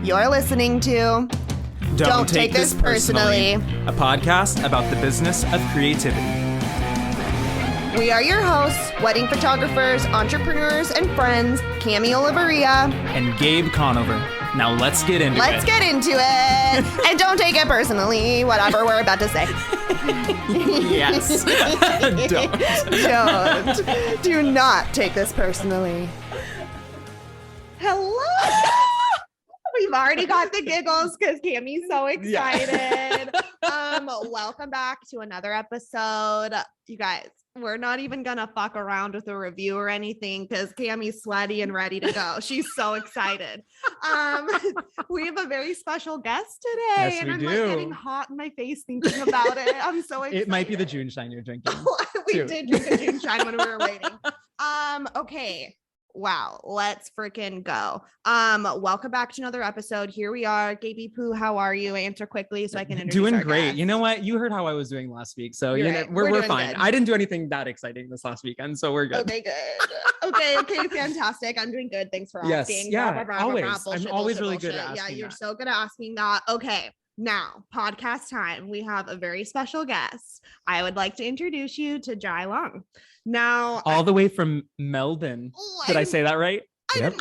You're listening to Don't Take This Personally, a podcast about the business of creativity. We are your hosts, wedding photographers, entrepreneurs, and friends, Cami Oliveria And Gabe Conover. Now let's get into it. Let's get into it. And don't take it personally, whatever we're about to say. Yes. Don't. Do not take this personally. Hello. We've already got the giggles because Cami's so excited. Welcome back to another episode. You guys, we're not even gonna fuck around with a review or anything because Cami's sweaty and ready to go. She's so excited. We have a very special guest today. Yes, and we I'm do. like getting hot in my face thinking about it. I'm so excited. It might be the June shine you're drinking. We too. did drink a June shine when we were waiting. Okay. Wow, let's freaking go. Welcome back to another episode. Here we are. Gaby Poo, how are you? Answer quickly so I can introduce Doing our great. guest. You know what? You heard how I was doing last week. So You're you know, right. we're We're fine. doing good. I didn't do anything that exciting this last weekend, so we're good. Okay, good. Okay, fantastic. I'm doing good. Thanks for Yes, asking. yeah, Blah, blah, blah, always. blah, I'm bullshit, always bullshit, really good at bullshit. asking Yeah, you're that. so good at asking that. Okay, now podcast time. We have a very special guest. I would like to introduce you to Jai Long. Now, All the way from Melbourne. Did I say that right? Yep.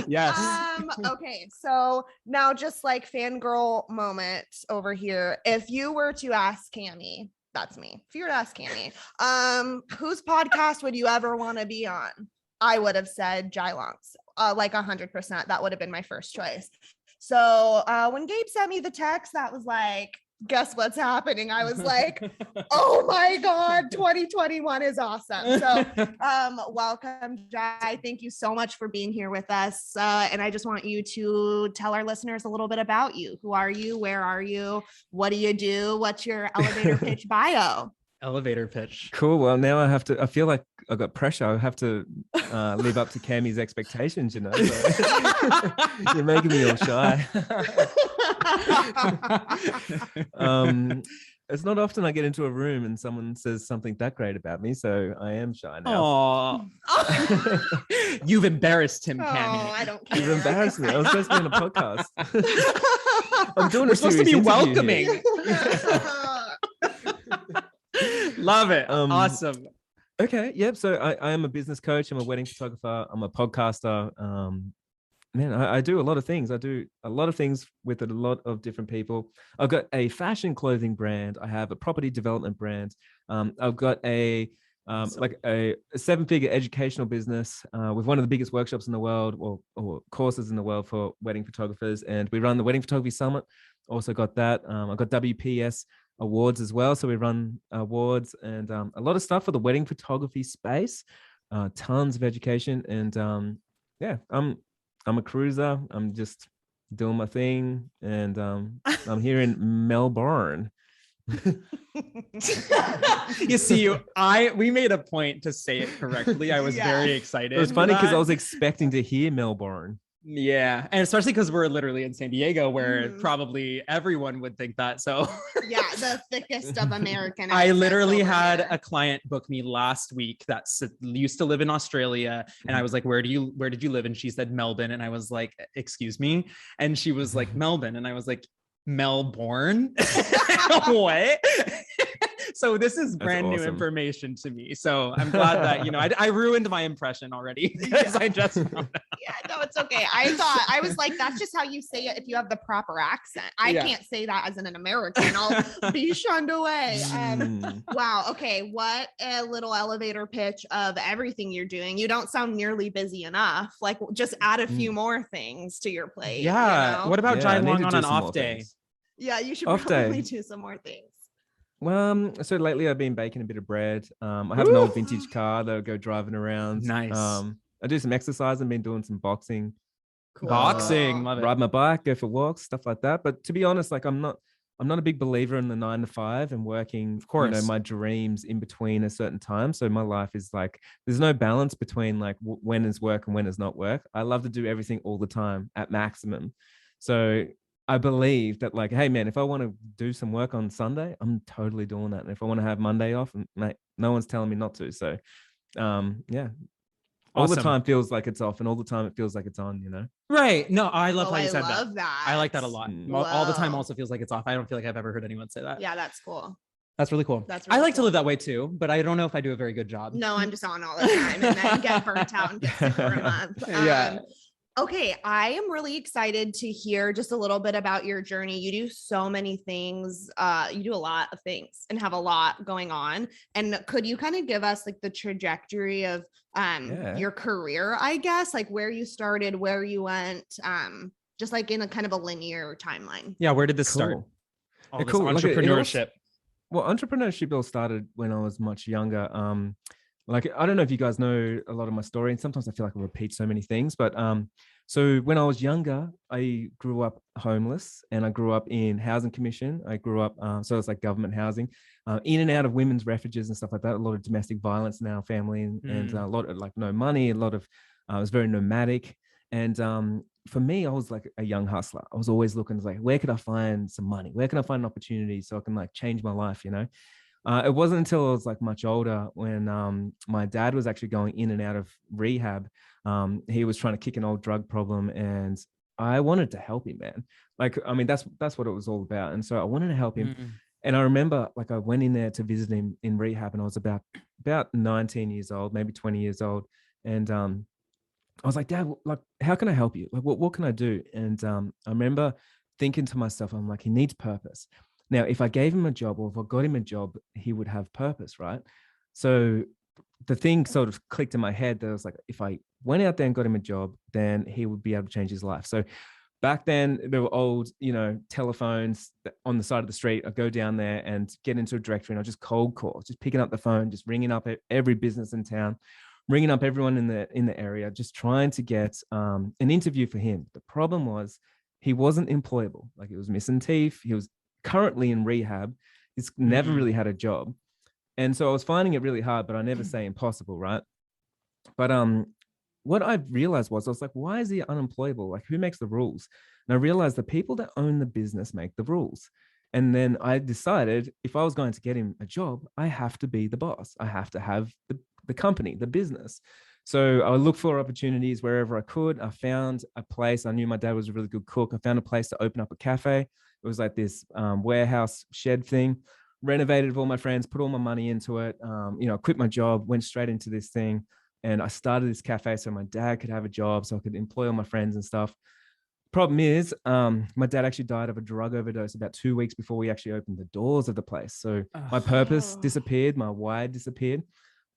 Yes. Okay, so now just like fangirl moment over here. If you were to ask Cami, that's me. If you were to ask Cami, whose podcast would you ever want to be on? I would have said Jai Long's, like 100%. That would have been my first choice. So when Gabe sent me the text, that was like, guess what's happening? I was like, oh my God, 2021 is awesome. So welcome, Jai. Thank you so much for being here with us. And I just want you to tell our listeners a little bit about you. Who are you? Where are you? What do you do? What's your elevator pitch bio? Elevator pitch. Cool. Well, now I feel like I got pressure. I have to live up to Cami's expectations, you know. So you're making me all shy. It's not often I get into a room and someone says something that great about me, so I am shy now. Oh, you've embarrassed him, Oh, Cammy. I don't care. You've embarrassed me. I was supposed to be on a podcast. I'm doing We're a supposed to serious be interview here. welcoming. Love it. Awesome. Okay. Yep. So I am a business coach. I'm a wedding photographer. I'm a podcaster. Man, I do a lot of things. I do a lot of things with a lot of different people. I've got a fashion clothing brand. I have a property development brand. I've got a like a seven-figure educational business with one of the biggest workshops in the world, or courses in the world for wedding photographers. And we run the Wedding Photography Summit. Also got that. I've got WPS awards as well. So we run awards and a lot of stuff for the wedding photography space. Tons of education. And yeah, I'm a cruiser. I'm just doing my thing. And I'm here in Melbourne. You see, we made a point to say it correctly. I was very excited. It was funny because I was expecting to hear Melbourne. Yeah, and especially because we're literally in San Diego, where probably everyone would think that. So Yeah, the thickest of American. I accents literally over had here. a client book me last week that used to live in Australia, and I was like, where did you live? And she said Melbourne, and I was like, excuse me, and she was like Melbourne, and I was like, Melbourne. What? So this is brand new awesome. information to me. So I'm glad that I ruined my impression already because I just found out. Yeah, no, it's okay. I was like, that's just how you say it if you have the proper accent. I Yeah. can't say that as an American. I'll be shunned away. Mm. Wow. Okay. What a little elevator pitch of everything you're doing. You don't sound nearly busy enough. Like, just add a few more things to your plate. Yeah. You know? What about Yeah, Jai I need Long to on do an some more off day? things. Yeah, you should Off probably day. do some more things. Well, so lately I've been baking a bit of bread. I have an old vintage car that I go driving around. Nice. I do some exercise. I've been doing some boxing, Cool. Boxing, love it. ride my bike, go for walks, stuff like that. But to be honest, like I'm not a big believer in the 9 to 5 and working, of course. my dreams in between a certain time. So my life is like, there's no balance between like when is work and when is not work. I love to do everything all the time at maximum. So I believe that, like, hey man, if I want to do some work on Sunday, I'm totally doing that. And if I want to have Monday off, mate, no one's telling me not to. So yeah, all the Awesome. time feels like it's off, and all the time it feels like it's on. Right. No, I love Oh, how you I said that. love that. I like that a lot. Mm. All the time Whoa. also feels like it's off. I don't feel like I've ever heard anyone say that. Yeah, that's cool. That's really cool. That's I really like to cool. live that way too, but I don't know if I do a very good job. No, I'm just on all the time and then get burnt out and get sick for a month. Yeah. Okay, I am really excited to hear just a little bit about your journey. You do so many things. You do a lot of things and have a lot going on. And could you kind of give us like the trajectory of your career, I guess, like where you started, where you went, just like in a kind of a linear timeline? Yeah. Where did this start? Cool. All Yeah, this cool. Like, it all entrepreneurship. Well, entrepreneurship all started when I was much younger. Like, I don't know if you guys know a lot of my story, and sometimes I feel like I repeat so many things, but so when I was younger, I grew up homeless, and I grew up in housing commission. I grew up, so it's like government housing, in and out of women's refuges and stuff like that. A lot of domestic violence in our family, and a lot of like no money, a lot of, I was very nomadic. And for me, I was like a young hustler. I was always looking like, where could I find some money? Where can I find an opportunity so I can like change my life, It wasn't until I was like much older when my dad was actually going in and out of rehab. He was trying to kick an old drug problem, and I wanted to help him, man. Like, I mean, that's what it was all about. And so I wanted to help him. And I remember like I went in there to visit him in rehab, and I was about 19 years old, maybe 20 years old. And I was like, Dad, like, how can I help you? Like, what can I do? And I remember thinking to myself, I'm like, he needs purpose. Now, if I gave him a job, or if I got him a job, he would have purpose, right? So the thing sort of clicked in my head that I was like, if I went out there and got him a job, then he would be able to change his life. So back then there were old, telephones on the side of the street. I'd go down there and get into a directory, and I'd just cold call, just picking up the phone, just ringing up every business in town, ringing up everyone in the area, just trying to get an interview for him. The problem was he wasn't employable. Like, he was missing teeth. He was currently in rehab. He's never really had a job. And so I was finding it really hard, but I never say impossible, right? But what I realized was, I was like, why is he unemployable? Like, who makes the rules? And I realized the people that own the business make the rules. And then I decided, if I was going to get him a job, I have to be the boss. I have to have the company, the business. So I looked for opportunities wherever I could. I found a place. I knew my dad was a really good cook. I found a place to open up a cafe. It was like this warehouse shed thing. Renovated with all my friends, put all my money into it. Quit my job, went straight into this thing. And I started this cafe so my dad could have a job, so I could employ all my friends and stuff. Problem is, my dad actually died of a drug overdose about 2 weeks before we actually opened the doors of the place. So my purpose disappeared, my why disappeared.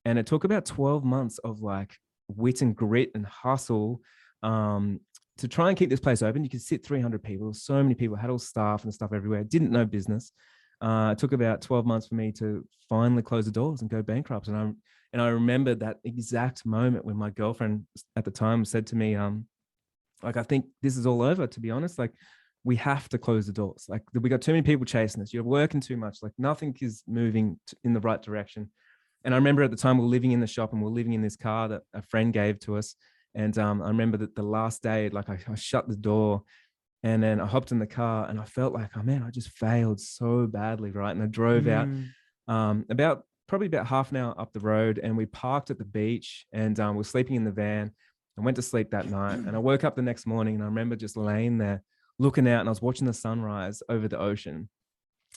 And it took about 12 months of like wit and grit and hustle to try and keep this place open. You could sit 300 people, so many people, had all staff and stuff everywhere, didn't know business. It took about 12 months for me to finally close the doors and go bankrupt. And I remember that exact moment when my girlfriend at the time said to me, like, I think this is all over, to be honest. Like, we have to close the doors. Like, we got too many people chasing us. You're working too much. Like, nothing is moving in the right direction. And I remember at the time we were living in the shop, and we we're living in this car that a friend gave to us. And I remember that the last day, like, I shut the door, and then I hopped in the car, and I felt like, oh man, I just failed so badly, right? And I drove out probably about half an hour up the road, and we parked at the beach, and we were sleeping in the van. I went to sleep that night, and I woke up the next morning, and I remember just laying there looking out, and I was watching the sunrise over the ocean.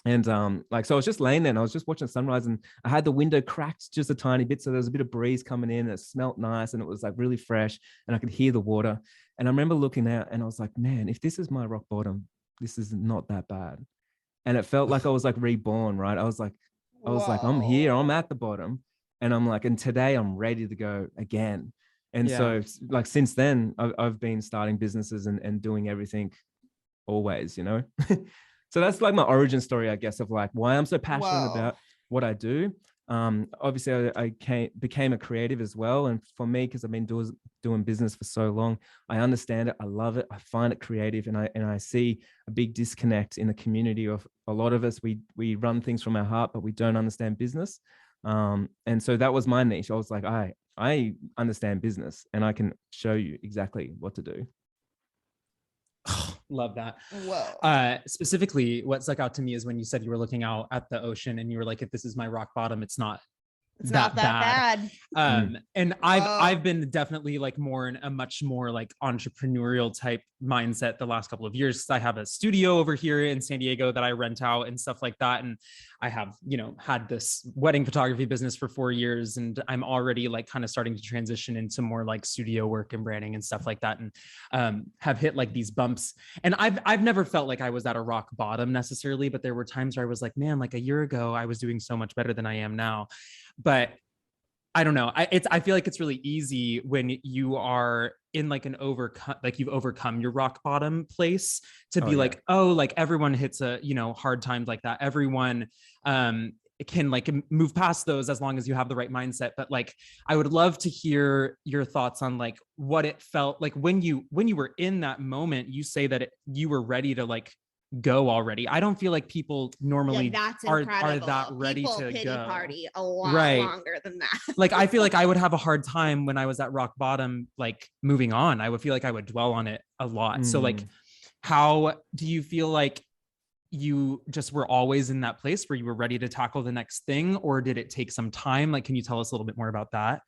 And so I was just laying there, and I was just watching the sunrise, and I had the window cracked just a tiny bit, so there was a bit of breeze coming in, and it smelled nice, and it was like really fresh, and I could hear the water. And I remember looking out, and I was like, man, if this is my rock bottom, this is not that bad. And it felt like I was like reborn, right? I was like, I'm here, I'm at the bottom, and I'm like, and today I'm ready to go again. And so like since then, I've been starting businesses and doing everything always, So that's like my origin story, I guess, of like why I'm so passionate about what I do. Obviously, I became a creative as well. And for me, because I've been doing business for so long, I understand it. I love it. I find it creative. And I see a big disconnect in the community of a lot of us. We run things from our heart, but we don't understand business. And so that was my niche. I was like, I understand business, and I can show you exactly what to do. Love that. Whoa. Specifically, what stuck out to me is when you said you were looking out at the ocean, and you were like, if this is my rock bottom, it's not It's not that bad. And Whoa. I've been definitely like more in a much more like entrepreneurial type mindset the last couple of years. I have a studio over here in San Diego that I rent out and stuff like that. And I have, you know, had this wedding photography business for 4 years, and I'm already like kind of starting to transition into more like studio work and branding and stuff like that. And have hit like these bumps. And I've never felt like I was at a rock bottom necessarily, but there were times where I was like, man, like a year ago, I was doing so much better than I am now. But I don't know. I feel like it's really easy when you are in like an you've overcome your rock bottom place to be like, oh, like everyone hits a, you know, hard times like that. Everyone can like move past those as long as you have the right mindset. But like, I would love to hear your thoughts on like what it felt like when you were in that moment. You say that you were ready to like go already. I don't feel like people normally that's are incredible. that ready People to pity go. party a lot longer than that. Like, I feel like I would have a hard time when I was at rock bottom, like moving on. I would feel like I would dwell on it a lot. So like, how do you feel like you just were always in that place where you were ready to tackle the next thing, or did it take some time? Like, can you tell us a little bit more about that?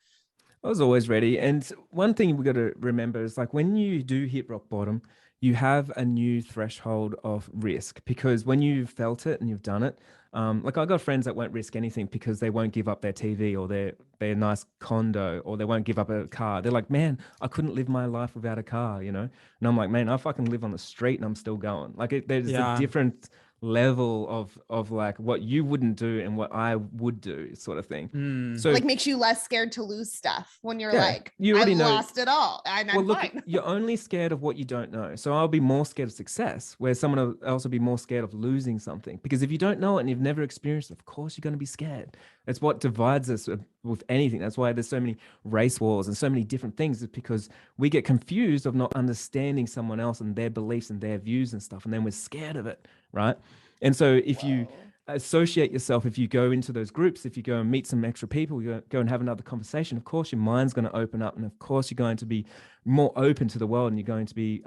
I was always ready. And one thing we got to remember is like when you do hit rock bottom, you have a new threshold of risk, because when you've felt it and you've done it, like I got friends that won't risk anything because they won't give up their TV or their nice condo, or they won't give up a car. They're like, man, I couldn't live my life without a car, you know? And I'm like, man, I fucking live on the street and I'm still going. Like there's a different level of like what you wouldn't do and what I would do, sort of thing. So like makes you less scared to lose stuff when you're like, you already know, lost it all and I'm fine. You're only scared of what you don't know. So I'll be more scared of success, where someone else will be more scared of losing something. Because if you don't know it and you've never experienced it, of course you're going to be scared. That's what divides us with anything. That's why there's so many race wars and so many different things, is because we get confused of not understanding someone else and their beliefs and their views and stuff, and then we're scared of it, right? And so if you associate yourself, if you go into those groups, if you go and meet some extra people, you go and have another conversation, of course your mind's going to open up, and of course you're going to be more open to the world, and you're going to be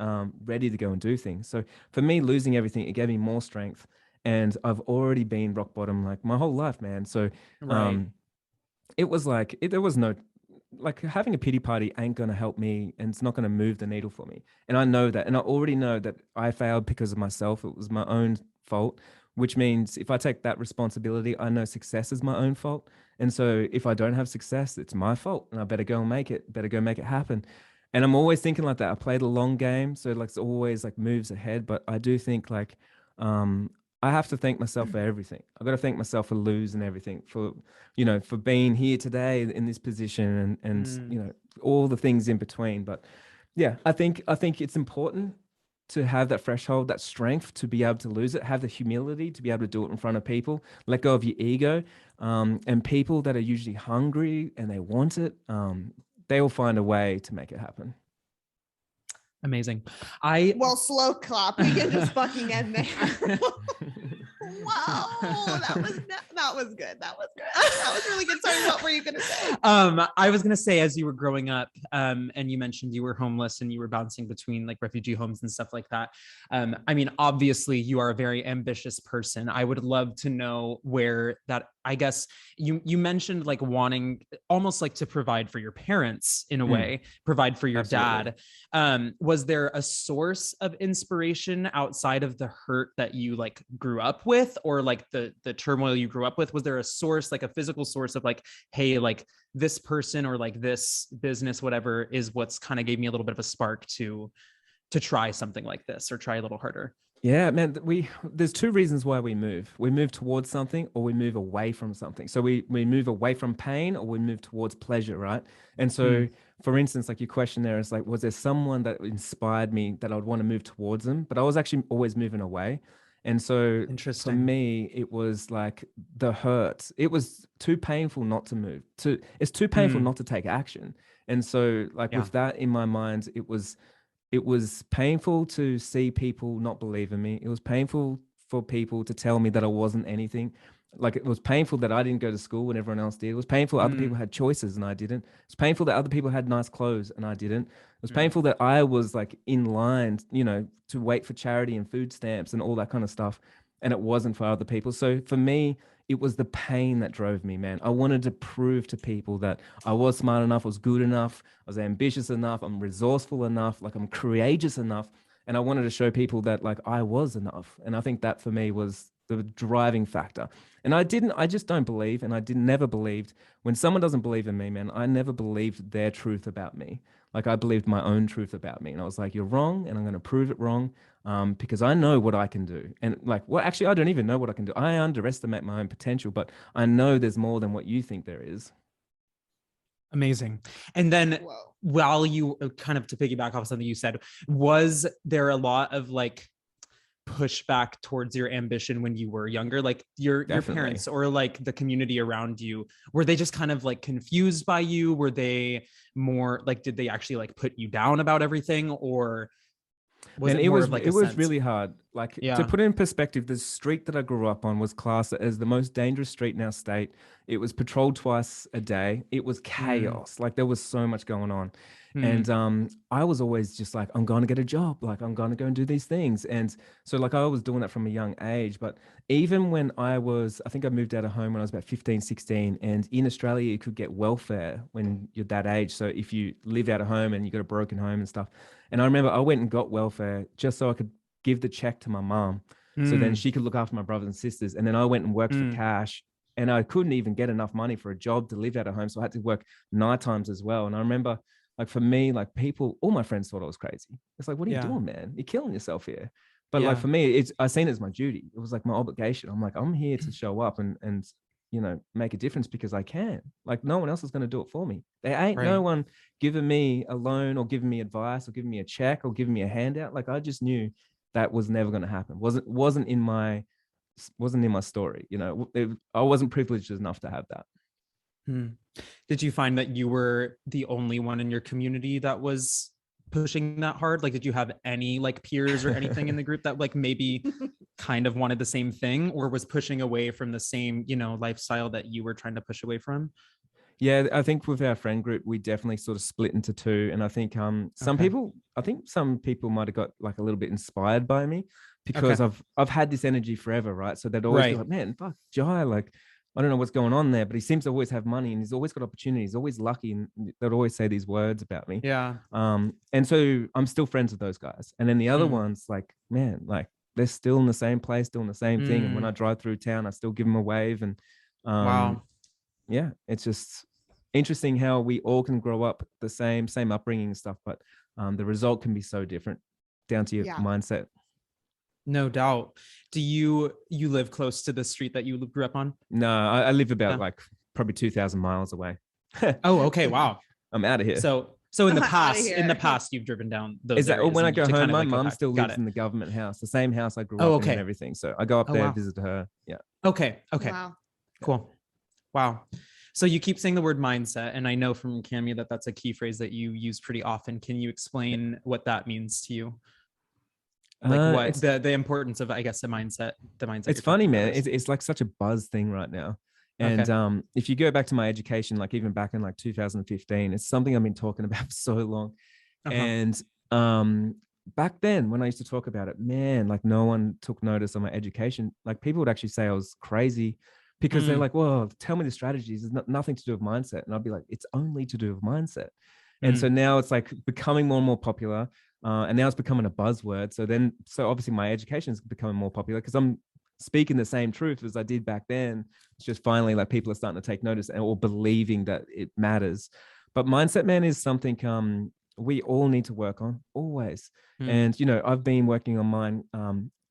ready to go and do things. So for me, losing everything, it gave me more strength, and I've already been rock bottom like my whole life, man. So it was like there was no, like, having a pity party ain't going to help me, and it's not going to move the needle for me. And I know that, and I already know that I failed because of myself. It was my own fault, which means if I take that responsibility, I know success is my own fault. And so if I don't have success, it's my fault, and I better go and make it happen. And I'm always thinking like that. I play the long game. So like, it's always like moves ahead, but I do think like, I have to thank myself for everything. I've got to thank myself for losing everything, for, you know, for being here today in this position, and you know, all the things in between. But yeah, I think it's important to have that threshold, that strength to be able to lose it, have the humility to be able to do it in front of people, let go of your ego. And people that are usually hungry and they want it, they will find a way to make it happen. Amazing. Slow clap. We can just fucking end there. Whoa, that was good. That was good. That was really good. Sorry, what were you gonna say? I was gonna say, as you were growing up, and you mentioned you were homeless and you were bouncing between like refugee homes and stuff like that. I mean, obviously you are a very ambitious person. I would love to know where that, I guess you mentioned like wanting almost like to provide for your parents in a way, provide for your dad. Was there a source of inspiration outside of the hurt that you like grew up with, or like the turmoil you grew up with? Was there a source, like a physical source of like, hey, like this person or like this business, whatever, is what's kind of gave me a little bit of a spark to try something like this or try a little harder? Yeah, man, there's two reasons why we move. We move towards something, or we move away from something. So we move away from pain, or we move towards pleasure, right? And so, for instance, like your question there is like, was there someone that inspired me that I would want to move towards them? But I was actually always moving away. And so for me, it was like the hurt. It was too painful not to move. It's too painful not to take action. And so like with that in my mind, it was painful to see people not believe in me. It was painful for people to tell me that I wasn't anything. Like, it was painful that I didn't go to school when everyone else did. It was painful other people had choices and I didn't. It's painful that other people had nice clothes and I didn't. It was painful that I was like in line, you know, to wait for charity and food stamps and all that kind of stuff, and it wasn't for other people. So for me, it was the pain that drove me, man. I wanted to prove to people that I was smart enough, I was good enough, I was ambitious enough, I'm resourceful enough, like I'm courageous enough. And I wanted to show people that like I was enough. And I think that for me was the driving factor. And I just don't believe, and never believed when someone doesn't believe in me, man, I never believed their truth about me. Like I believed my own truth about me. And I was like, you're wrong. And I'm going to prove it wrong because I know what I can do. And like, well, actually, I don't even know what I can do. I underestimate my own potential, but I know there's more than what you think there is. Amazing. And then Whoa. while you kind of to piggyback off something you said, was there a lot of like pushback towards your ambition when you were younger? Like your parents or like the community around you, were they just kind of like confused by you? Were they more like, did they actually like put you down about everything, or was it more of like it was really hard. Like to put it in perspective, the street that I grew up on was classed as the most dangerous street in our state. It was patrolled twice a day. It was chaos. Like there was so much going on. And I was always just like, I'm going to get a job. Like I'm going to go and do these things. And so like I was doing that from a young age. But even when I think I moved out of home when I was about 15, 16. And in Australia, you could get welfare when you're that age. So if you live out of home and you got a broken home and stuff. And I remember I went and got welfare just so I could give the check to my mom. So then she could look after my brothers and sisters. And then I went and worked for cash. And I couldn't even get enough money for a job to live out of home. So I had to work night times as well. And I remember like for me, like people, all my friends thought I was crazy. It's like, what are you doing, man? You're killing yourself here. But like for me, I seen it as my duty. It was like my obligation. I'm like, I'm here to show up and you know, make a difference because I can. Like no one else is going to do it for me. There ain't no one giving me a loan or giving me advice or giving me a check or giving me a handout. Like I just knew that was never going to happen. Wasn't in my story. You know, I wasn't privileged enough to have that. Did you find that you were the only one in your community that was pushing that hard? Like, did you have any like peers or anything in the group that like maybe kind of wanted the same thing or was pushing away from the same, you know, lifestyle that you were trying to push away from? Yeah, I think with our friend group, we definitely sort of split into two. And I think some people might have got like a little bit inspired by me because I've had this energy forever, right? So they'd always be like, man, fuck Jai, like I don't know what's going on there, but he seems to always have money and he's always got opportunities, always lucky. And they'd always say these words about me. Yeah. And so I'm still friends with those guys. And then the other ones, like, man, like they're still in the same place, doing the same thing. And when I drive through town, I still give them a wave. And wow. Yeah, it's just interesting how we all can grow up the same upbringing and stuff, but the result can be so different down to your mindset. No doubt. Do you live close to the street that you grew up on? No, I live about like probably 2,000 miles away. Oh, okay. Wow. I'm out of here. So in the past, you've driven down those. Is that when I go home? My like mom still lives in the government house, the same house I grew up in and everything. So I go up there, visit her. Yeah. Okay. Wow. Cool. Wow. So you keep saying the word mindset, and I know from Cami that that's a key phrase that you use pretty often. Can you explain what that means to you? Like what the importance of, I guess, the mindset. It's funny, man. It's like such a buzz thing right now. And if you go back to my education, like even back in like 2015, it's something I've been talking about for so long. And back then when I used to talk about it, man, like no one took notice of my education. Like people would actually say I was crazy because they're like, well, tell me the strategies. It's nothing to do with mindset. And I'd be like, it's only to do with mindset. And so now it's like becoming more and more popular. And now it's becoming a buzzword. So obviously my education is becoming more popular because I'm speaking the same truth as I did back then. It's just finally like people are starting to take notice and or believing that it matters. But mindset, man, is something we all need to work on always. And, you know, I've been working on mine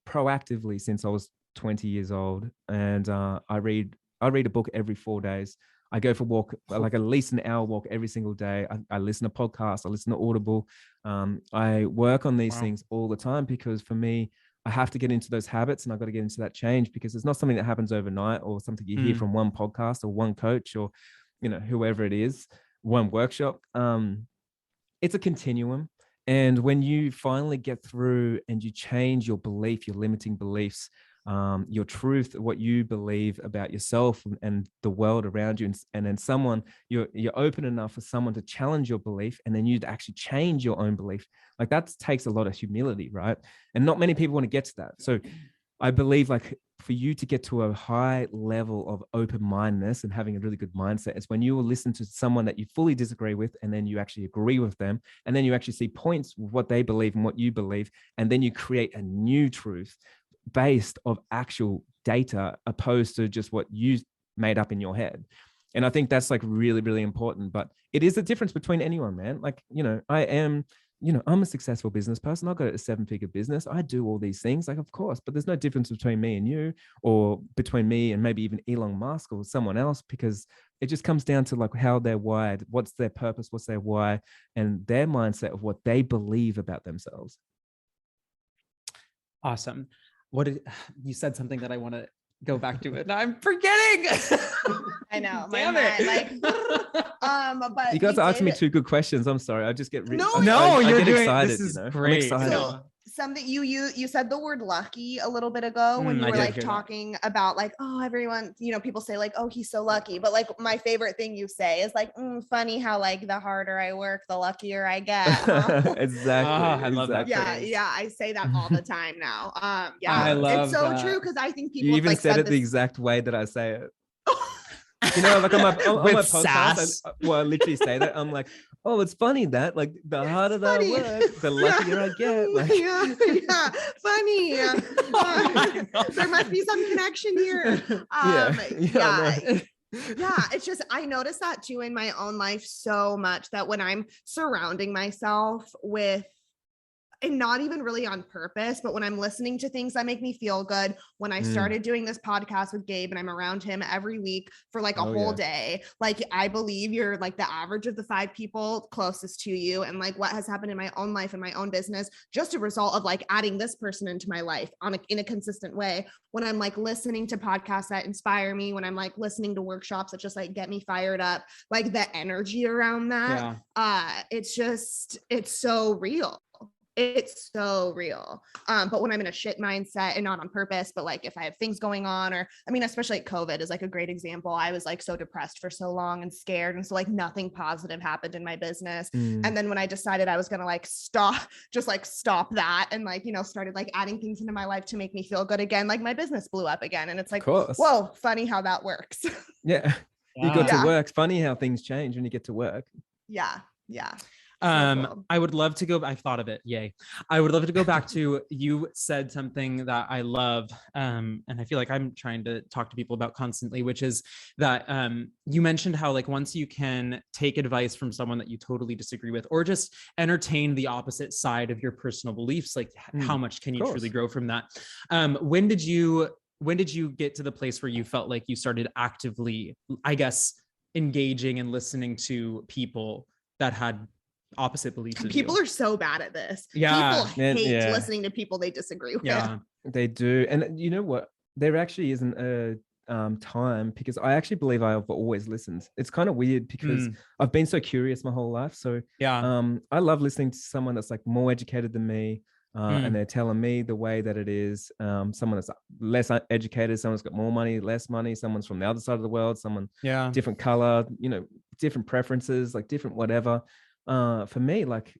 proactively since I was 20 years old. And I read a book every 4 days. I go for a walk, like at least an hour walk every single day. I listen to podcasts. I listen to Audible. I work on these things all the time because for me, I have to get into those habits and I've got to get into that change because it's not something that happens overnight or something you hear from one podcast or one coach or, you know, whoever it is, one workshop. It's a continuum. And when you finally get through and you change your belief, your limiting beliefs, your truth, what you believe about yourself and the world around you, and then you're open enough for someone to challenge your belief, and then you'd actually change your own belief. Like that takes a lot of humility, right? And not many people want to get to that. So I believe like for you to get to a high level of open-mindedness and having a really good mindset is when you will listen to someone that you fully disagree with, and then you actually agree with them, and then you actually see points with what they believe and what you believe, and then you create a new truth based of actual data opposed to just what you made up in your head. And I think that's like really, really important. But it is the difference between anyone, man. Like, I'm a successful business person. I've got a 7-figure business. I do all these things, like, of course, but there's no difference between me and you, or between me and maybe even Elon Musk or someone else, because it just comes down to like how they're wired, what's their purpose, what's their why, and their mindset of what they believe about themselves. Awesome. You said something that I want to go back to it. I'm forgetting. I know. Damn my it. mind, but You guys we are asking me did- 2 good questions. I'm sorry. I just get No, No, I you're get doing excited. this is I'm great. excited. So something you said the word lucky a little bit ago when you I were did like hear that. talking about like, oh, everyone, people say like, oh, he's so lucky, but like my favorite thing you say is like, funny how like the harder I work, the luckier I get. Huh? Exactly. I love that. exactly. Yeah, I say that all the time now. Yeah, I love it's so that. true because I think people You have, even like said it the this. exact way that I say it. Like on my With podcast, sass. I literally say that. I'm like, oh, it's funny that like the harder that I funny. work, the luckier I get. Like, yeah, funny. There must be some connection here. no. Yeah, it's just I notice that too in my own life so much that when I'm surrounding myself with, and not even really on purpose, but when I'm listening to things that make me feel good, when I started doing this podcast with Gabe and I'm around him every week for like a whole day, like I believe you're like the average of the 5 people closest to you. And like what has happened in my own life and my own business, just a result of like adding this person into my life in a consistent way. When I'm like listening to podcasts that inspire me, when I'm like listening to workshops that just like get me fired up, like the energy around that, it's so real. It's so real. But when I'm in a shit mindset, and not on purpose, but like if I have things going on, or I mean, especially like COVID is like a great example. I was like so depressed for so long and scared. And so like nothing positive happened in my business. And then when I decided I was going to like stop that and like, started like adding things into my life to make me feel good again, like my business blew up again. And it's like, whoa, funny how that works. Yeah. You got to work. Funny how things change when you get to work. Yeah. Cool. I would love to go. I thought of it. Yay. I would love to go back to, you said something that I love. And I feel like I'm trying to talk to people about constantly, which is that you mentioned how like once you can take advice from someone that you totally disagree with, or just entertain the opposite side of your personal beliefs, like how much can you truly grow from that? When did you get to the place where you felt like you started actively, I guess, engaging and listening to people that had opposite beliefs? People are so bad at this. Yeah. People hate listening to people they disagree with. Yeah, they do. And you know what? There actually isn't a time, because I actually believe I've always listened. It's kind of weird because I've been so curious my whole life. So I love listening to someone that's like more educated than me. And they're telling me the way that it is. Someone that's less educated, someone's got more money, less money, someone's from the other side of the world, someone different color, different preferences, like different whatever. For me, like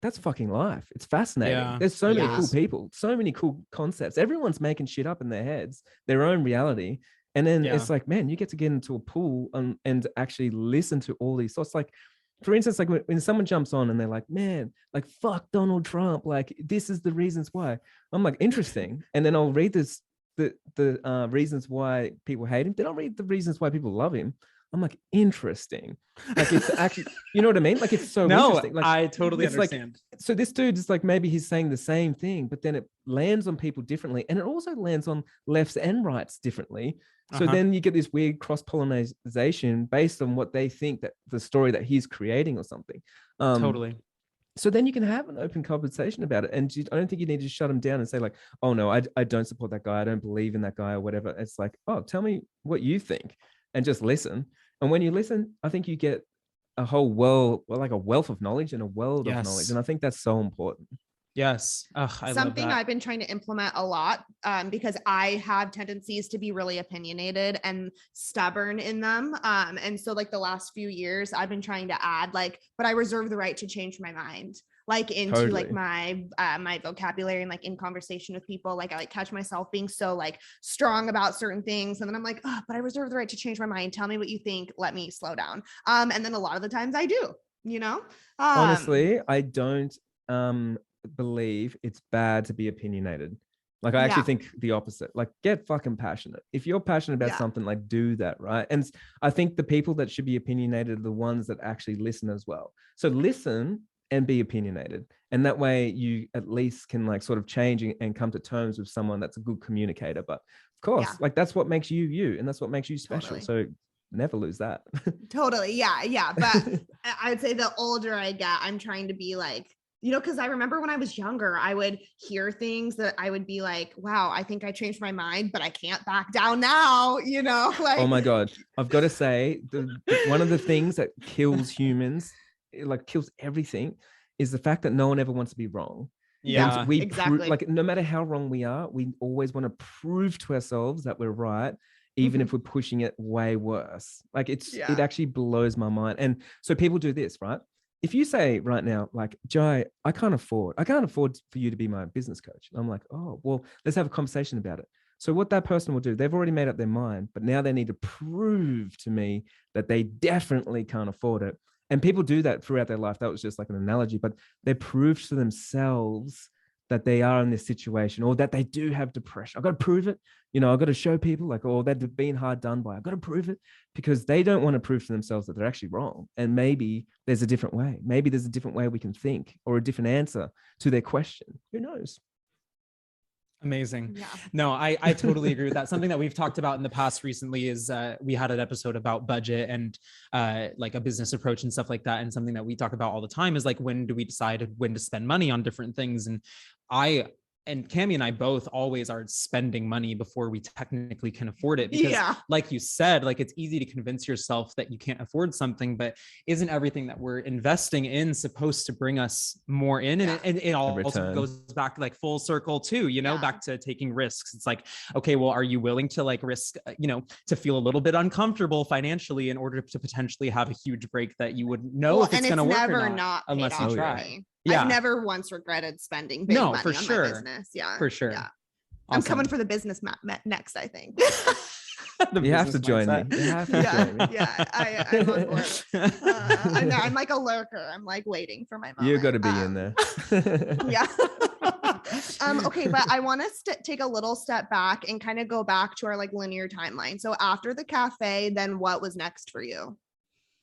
that's fucking life. It's fascinating. There's so many cool people, so many cool concepts. Everyone's making shit up in their heads, their own reality. And then it's like, man, you get to get into a pool and actually listen to all these thoughts. Like, for instance, like when someone jumps on and they're like, man, like fuck Donald Trump, like this is the reasons why. I'm like, interesting. And then I'll read the reasons why people hate him. Then I'll read the reasons why people love him. I'm like, interesting. Like it's actually, you know what I mean? Like it's so interesting. Like, I totally understand. Like, so this dude is like, maybe he's saying the same thing, but then it lands on people differently. And it also lands on lefts and rights differently. So then you get this weird cross-pollination based on what they think that the story that he's creating or something. Totally. So then you can have an open conversation about it. And I don't think you need to shut him down and say like, oh no, I don't support that guy. I don't believe in that guy or whatever. It's like, oh, tell me what you think and just listen. And when you listen, I think you get a whole world, like a wealth of knowledge and a world of knowledge. And I think that's so important. Yes. Something I've been trying to implement a lot because I have tendencies to be really opinionated and stubborn in them. And so like the last few years I've been trying to add like, but I reserve the right to change my mind. like into like Totally. my vocabulary and like in conversation with people. Like I like catch myself being so like strong about certain things. And then I'm like, oh, but I reserve the right to change my mind. Tell me what you think. Let me slow down. And then a lot of the times I do, you know? Honestly, I don't believe it's bad to be opinionated. Like I actually Yeah. think the opposite. Like get fucking passionate. If you're passionate about Yeah. something, like do that, right? And I think the people that should be opinionated are the ones that actually listen as well. So listen and be opinionated. And that way you at least can like sort of change and come to terms with someone that's a good communicator. But of course, Yeah. like that's what makes you you, and that's what makes you special. Totally. So never lose that. Totally. Yeah. Yeah. But I would say the older I get, I'm trying to be like, you know, because I remember when I was younger, I would hear things that I would be like, wow, I think I changed my mind, but I can't back down now, you know, like, Oh my God. I've got to say, one of the things that kills humans, like kills everything, is the fact that no one ever wants to be wrong. Yeah. And we exactly. like no matter how wrong we are, we always want to prove to ourselves that we're right, even if we're pushing it way worse. Like it Yeah. actually blows my mind. And so people do this, right? If you say right now, like, Jai, I can't afford for you to be my business coach. I'm like, oh, well, let's have a conversation about it. So what that person will do, they've already made up their mind, but now they need to prove to me that they definitely can't afford it. And people do that throughout their life. That was just like an analogy, but they prove to themselves that they are in this situation, or that they do have depression. I've got to prove it. You know, I've got to show people like, oh, they've been hard done by. I've got to prove it, because they don't want to prove to themselves that they're actually wrong. And maybe there's a different way. Maybe there's a different way we can think, or a different answer to their question. Who knows? Amazing. Yeah. No, I totally agree with that. Something that we've talked about in the past recently is we had an episode about budget and like a business approach and stuff like that. And something that we talk about all the time is like, when do we decide when to spend money on different things? And Cami and I both always are spending money before we technically can afford it. Because like you said, like it's easy to convince yourself that you can't afford something, but isn't everything that we're investing in supposed to bring us more in? And it also goes back like full circle too, you know, back to taking risks. It's like, okay, well, are you willing to like risk, you know, to feel a little bit uncomfortable financially in order to potentially have a huge break that you wouldn't know if it's going to work or not unless you try. Yeah. I've never once regretted spending big money for on sure. my business. Yeah. For sure. Yeah. Awesome. I'm coming for the business next, I think. You have to join me. You have to join me. Yeah, I'm on board. I know, I'm like a lurker. I'm like waiting for my moment. You got to be in there. Yeah. Okay, but I want to take a little step back and kind of go back to our like linear timeline. So after the cafe, then what was next for you?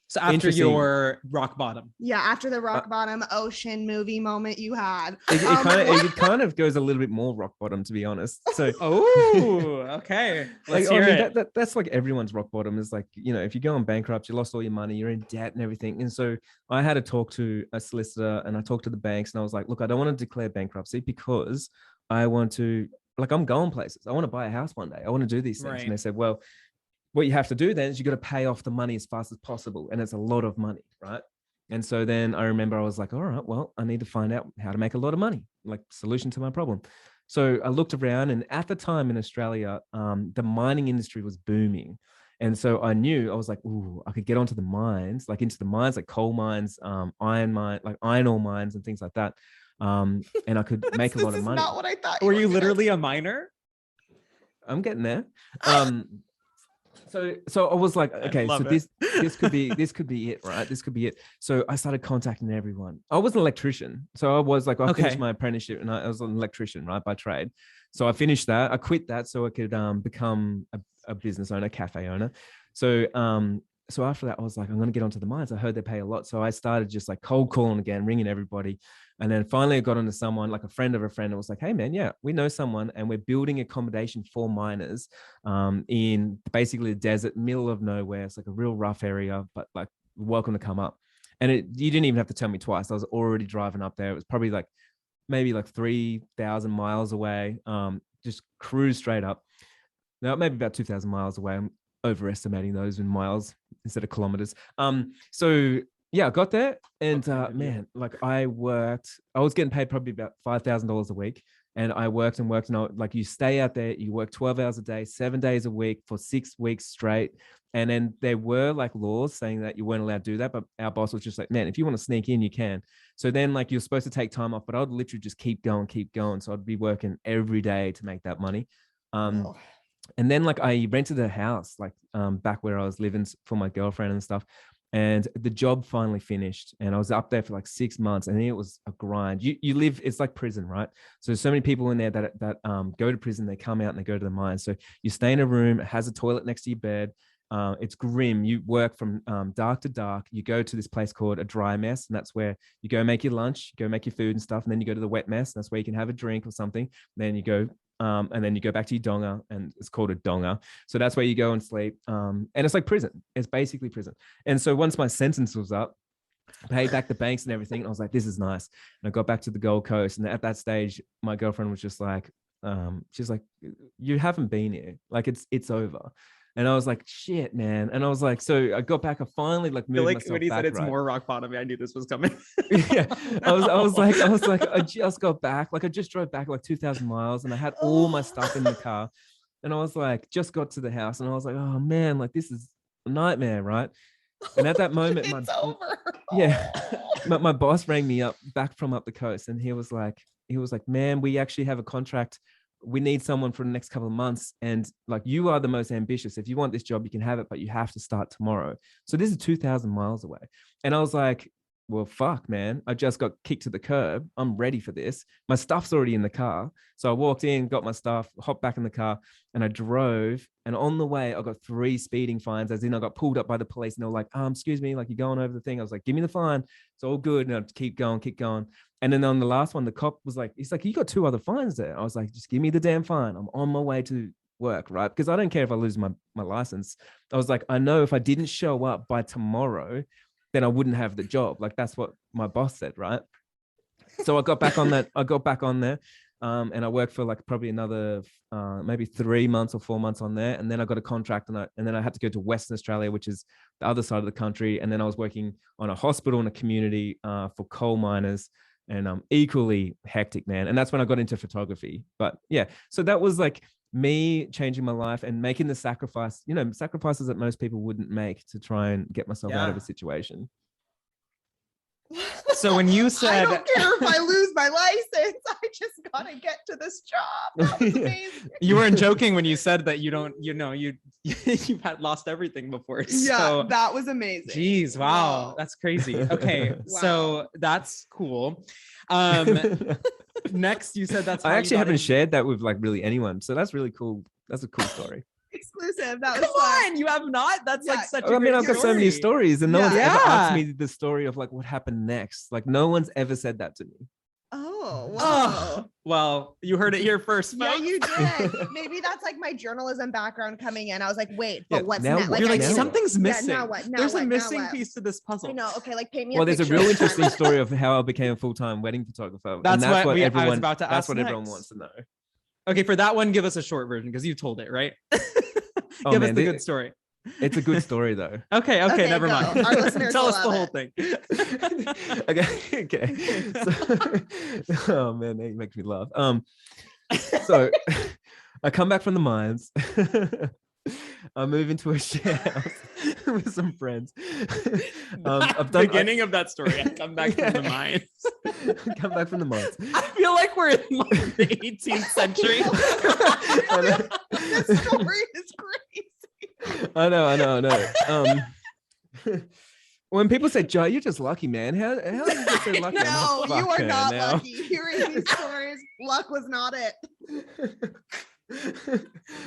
So after your rock bottom. Yeah, after the rock bottom ocean movie moment you had. It kind of goes a little bit more rock bottom, to be honest. So okay. Let's hear it. That's like everyone's rock bottom is like, you know, if you go on bankrupt, you lost all your money, you're in debt and everything. And so I had to talk to a solicitor and I talked to the banks and I was like, look, I don't want to declare bankruptcy because I want to, like, I'm going places. I want to buy a house one day. I want to do these things. Right. And they said, well, what you have to do then is you got to pay off the money as fast as possible. And it's a lot of money, right? And so then I remember I was like, all right, well, I need to find out how to make a lot of money, like solution to my problem. So I looked around, and at the time in Australia, the mining industry was booming. And so I knew, I was like, ooh, I could get onto the mines, like into the mines, like coal mines, iron ore mines and things like that. And I could make a lot of money. Not what I thought. Were you literally a miner? I'm getting there. So I was like, okay, so this could be it, right? This could be it. So I started contacting everyone. I was an electrician. So I was like, I finished my apprenticeship and I was an electrician, right, by trade. So I finished that. I quit that so I could become a business owner, cafe owner. So after that, I was like, I'm going to get onto the mines. I heard they pay a lot. So I started just like cold calling again, ringing everybody. And then finally I got onto someone, like a friend of a friend, and was like, hey man, yeah, we know someone and we're building accommodation for miners in basically the desert, middle of nowhere. It's like a real rough area, but like, welcome to come up. And you didn't even have to tell me twice. I was already driving up there. It was probably like maybe like 3,000 miles away. Just cruise straight up. Now, maybe about 2,000 miles away. I'm overestimating those in miles instead of kilometers. So yeah, I got there and man, like I was getting paid probably about $5,000 a week. And I worked and worked, and like you stay out there, you work 12 hours a day, 7 days a week for 6 weeks straight. And then there were like laws saying that you weren't allowed to do that. But our boss was just like, man, if you want to sneak in, you can. So then like you're supposed to take time off, but I'd literally just keep going. So I'd be working every day to make that money. And then like I rented a house like back where I was living for my girlfriend and stuff. And the job finally finished, and I was up there for like 6 months, and it was a grind. You live, it's like prison, right? So there's so many people in there that go to prison, they come out and they go to the mine. So you stay in a room, it has a toilet next to your bed. It's grim. You work from dark to dark. You go to this place called a dry mess, and that's where you go make your lunch, go make your food and stuff, and then you go to the wet mess. And that's where you can have a drink or something. Then you go and then you go back to your donga, and it's called a donga. So that's where you go and sleep. And it's like prison. It's basically prison. And so once my sentence was up, paid back the banks and everything, and I was like, this is nice. And I got back to the Gold Coast, and at that stage, my girlfriend was just like, she's like, you haven't been here. Like it's over. And I was like, shit, man. And I was like, so I got back. I finally like moved myself when he back. said it's right? more rock bottom, I knew this was coming. Yeah, I was like, I just got back. Like I just drove back like 2,000 miles, and I had all my stuff in the car. And I was like, just got to the house, and I was like, oh man, like this is a nightmare, right? And at that moment, It's over. yeah, my boss rang me up back from up the coast, and he was like, man, we actually have a contract. We need someone for the next couple of months. And like, you are the most ambitious. If you want this job, you can have it, but you have to start tomorrow. So this is 2,000 miles away. And I was like, well, fuck, man, I just got kicked to the curb. I'm ready for this. My stuff's already in the car. So I walked in, got my stuff, hopped back in the car, and I drove. And on the way, I got 3 speeding fines, as in I got pulled up by the police, and they were like, excuse me, like you're going over the thing. I was like, give me the fine. It's all good. And I'd keep going. And then on the last one, the cop was like, he's like, you got 2 other fines there. I was like, just give me the damn fine. I'm on my way to work, right? Because I don't care if I lose my license. I was like, I know if I didn't show up by tomorrow, then I wouldn't have the job. Like that's what my boss said, right? So I got back on that. I got back on there, and I worked for like probably another maybe 3 months or 4 months on there, and then I got a contract, and then I had to go to Western Australia, which is the other side of the country, and then I was working on a hospital in a community for coal miners, and equally hectic, man. And that's when I got into photography. But yeah, so that was like me changing my life and making the sacrifices that most people wouldn't make to try and get myself out of a situation. So when you said, I don't care if I lose my license, I just gotta get to this job. That was amazing. you weren't joking when you said that you don't, you've had lost everything before. Yeah, So, that was amazing. geez, wow, that's crazy. Okay, Wow. so that's cool. Next, you said that's how I you actually got haven't into- shared that with like really anyone. So that's really cool. That's a cool story. Exclusive. That was Come fun. on, you have not. That's like Yeah. such. I mean, I've got so many stories, and no one's ever asked Yeah. me the story of like what happened next. Like no one's ever said that to me. Oh, wow. Oh, well, you heard it here first, Yeah, folks. you did. Maybe that's like my journalism background coming in. I was like, wait, but Yeah, what's now next? what? You're like, I knew- something's Yeah, missing. now what? Now There's what? a Now missing what? piece to this puzzle. I know. Okay, like pay me. Well, there's a picture real of the interesting timeline. story of how I became a full-time wedding photographer. That's and what I was everyone. about to That's ask what everyone next. wants to know. Okay, for that one, give us a short version because you told it, right? Oh, Give us man, the good story. It's a good story though. Okay, Okay, never go. mind. Our listeners Tell will us the love whole it. thing. Okay. So, oh man, that makes me laugh. So I come back from the mines. I move into a share house with some friends. I've done Beginning of that story. I come back from the mines. come back from the mines. I feel like we're in like the 18th century. This story is crazy. I know. When people say, Joe, you're just lucky, man. How did you get so lucky? I'm No, like, you "Fuck are her not now." lucky. Hearing these stories, luck was not it.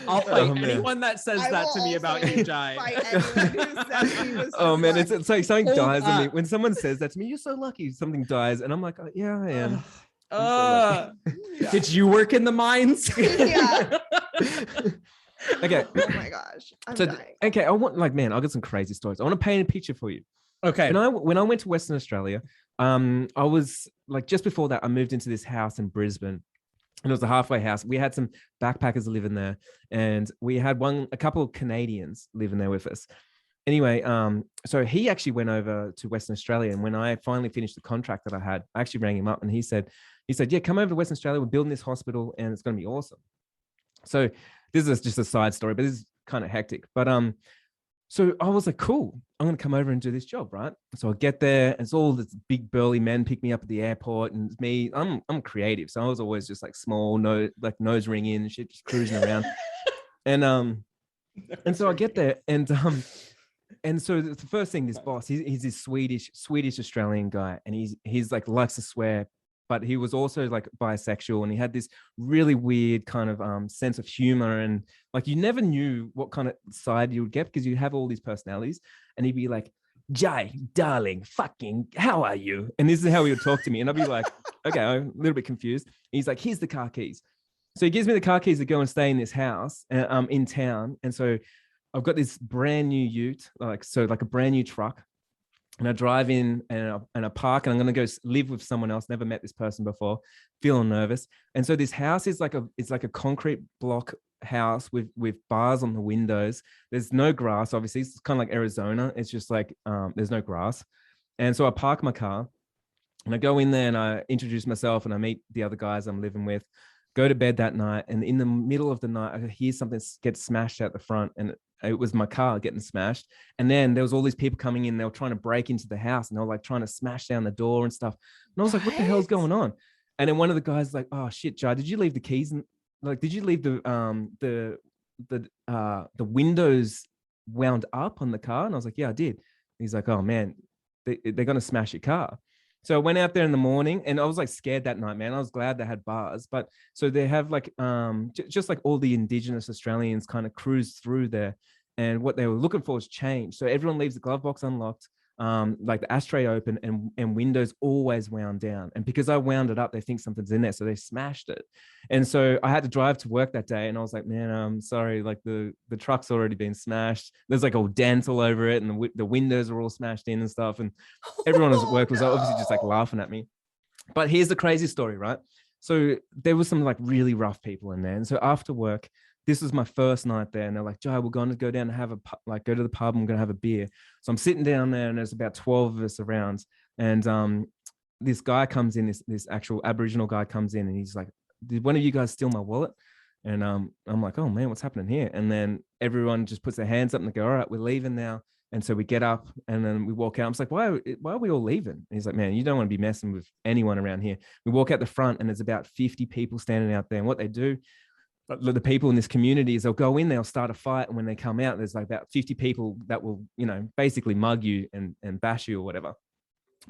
I'll fight Oh, man. anyone that says I that will to me about also you, Jai. fight anyone who says he was Oh so man, lucky. it's like something Hold dies in me. up. When someone says that to me, you're so lucky, something dies, and I'm like, oh, yeah, I am. Yeah. Did you work in the mines? Yeah. Okay. Oh my gosh. I'm So dying. okay, I want like, man, I've got some crazy stories. I want to paint a picture for you. Okay. When I went to Western Australia, I was like, just before that, I moved into this house in Brisbane. And it was a halfway house. We had some backpackers living there, and we had a couple of Canadians living there with us. anyway, so he actually went over to Western Australia, and when I finally finished the contract that I had, I actually rang him up, and he said, yeah, come over to Western Australia. We're building this hospital, and it's going to be awesome. So this is just a side story, but this is kind of hectic. But so I was like, cool, I'm going to come over and do this job, right? So I get there, and it's all this big burly men pick me up at the airport, and it's me. I'm creative, so I was always just like small, nose ring in and shit, just cruising around. And so I get there, and so the first thing, this boss, he's this Swedish Australian guy, and he's like likes to swear, but he was also like bisexual, and he had this really weird kind of sense of humor, and like you never knew what kind of side you would get because you have all these personalities, and he'd be like, "Jai, darling, fucking, how are you?" And this is how he would talk to me, and I'd be like, "Okay, I'm a little bit confused." And he's like, "Here's the car keys." So he gives me the car keys to go and stay in this house in town, and so I've got this brand new ute, like a brand new truck. And I drive in and I park, and I'm going to go live with someone else. Never met this person before, feeling nervous. And so this house is like a concrete block house with bars on the windows. There's no grass, obviously. It's kind of like Arizona. It's just like there's no grass. And so I park my car, and I go in there, and I introduce myself, and I meet the other guys I'm living with. Go to bed that night, and in the middle of the night, I hear something get smashed out the front, and it was my car getting smashed. And then there was all these people coming in. They were trying to break into the house, and they were like trying to smash down the door and stuff. And I was like, "What the hell's going on?" And then one of the guys was like, "Oh shit, Jai, did you leave the keys? And like, did you leave the windows wound up on the car?" And I was like, "Yeah, I did." And he's like, "Oh man, they're gonna smash your car." So I went out there in the morning, and I was like scared that night, man. I was glad they had bars, but so they have like just like all the Indigenous Australians kind of cruise through there, and what they were looking for is change. So everyone leaves the glove box unlocked, like the ashtray open, and windows always wound down. And because I wound it up, they think something's in there, so they smashed it. And so I had to drive to work that day, and I was like, "Man, I'm sorry, like the truck's already been smashed. There's like all dents all over it, and the windows are all smashed in and stuff." And everyone at work was obviously just like laughing at me. But here's the crazy story, right? So there was some like really rough people in there, and so after work, this was my first night there, and they're like, "Jai, we're going to go down and have go to the pub. I'm going to have a beer." So I'm sitting down there, and there's about 12 of us around, and this guy comes in, this actual Aboriginal guy comes in, and he's like, "Did one of you guys steal my wallet?" And I'm like, "Oh man, what's happening here?" And then everyone just puts their hands up and they go, "All right, we're leaving now." And so we get up, and then we walk out. I'm like, why are we all leaving? And he's like, "Man, you don't want to be messing with anyone around here." We walk out the front, and there's about 50 people standing out there. And what they do, the people in this community, is they'll go in, they'll start a fight, and when they come out, there's like about 50 people that will, basically mug you and bash you or whatever.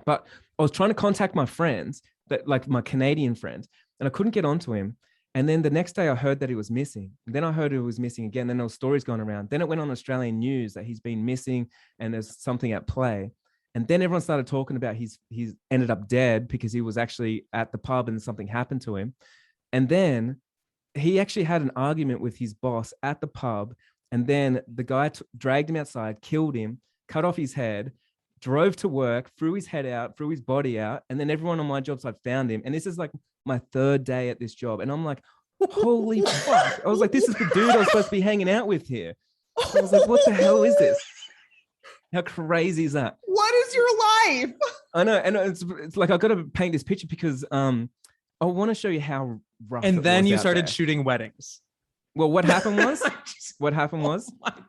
But I was trying to contact my friends, like my Canadian friend, and I couldn't get onto him. And then the next day I heard that he was missing. And then I heard he was missing again. Then there were stories going around. Then it went on Australian news that he's been missing and there's something at play. And then everyone started talking about he's ended up dead because he was actually at the pub and something happened to him. And then he actually had an argument with his boss at the pub. And then the guy dragged him outside, killed him, cut off his head, drove to work, threw his head out, threw his body out. And then everyone on my job site found him. And this is like my third day at this job. And I'm like, holy fuck. I was like, this is the dude I was supposed to be hanging out with here. I was like, what the hell is this? How crazy is that? What is your life? I know. And it's like, I've got to paint this picture because I want to show you how rough. And then you started there. shooting weddings. Well, what happened was, Oh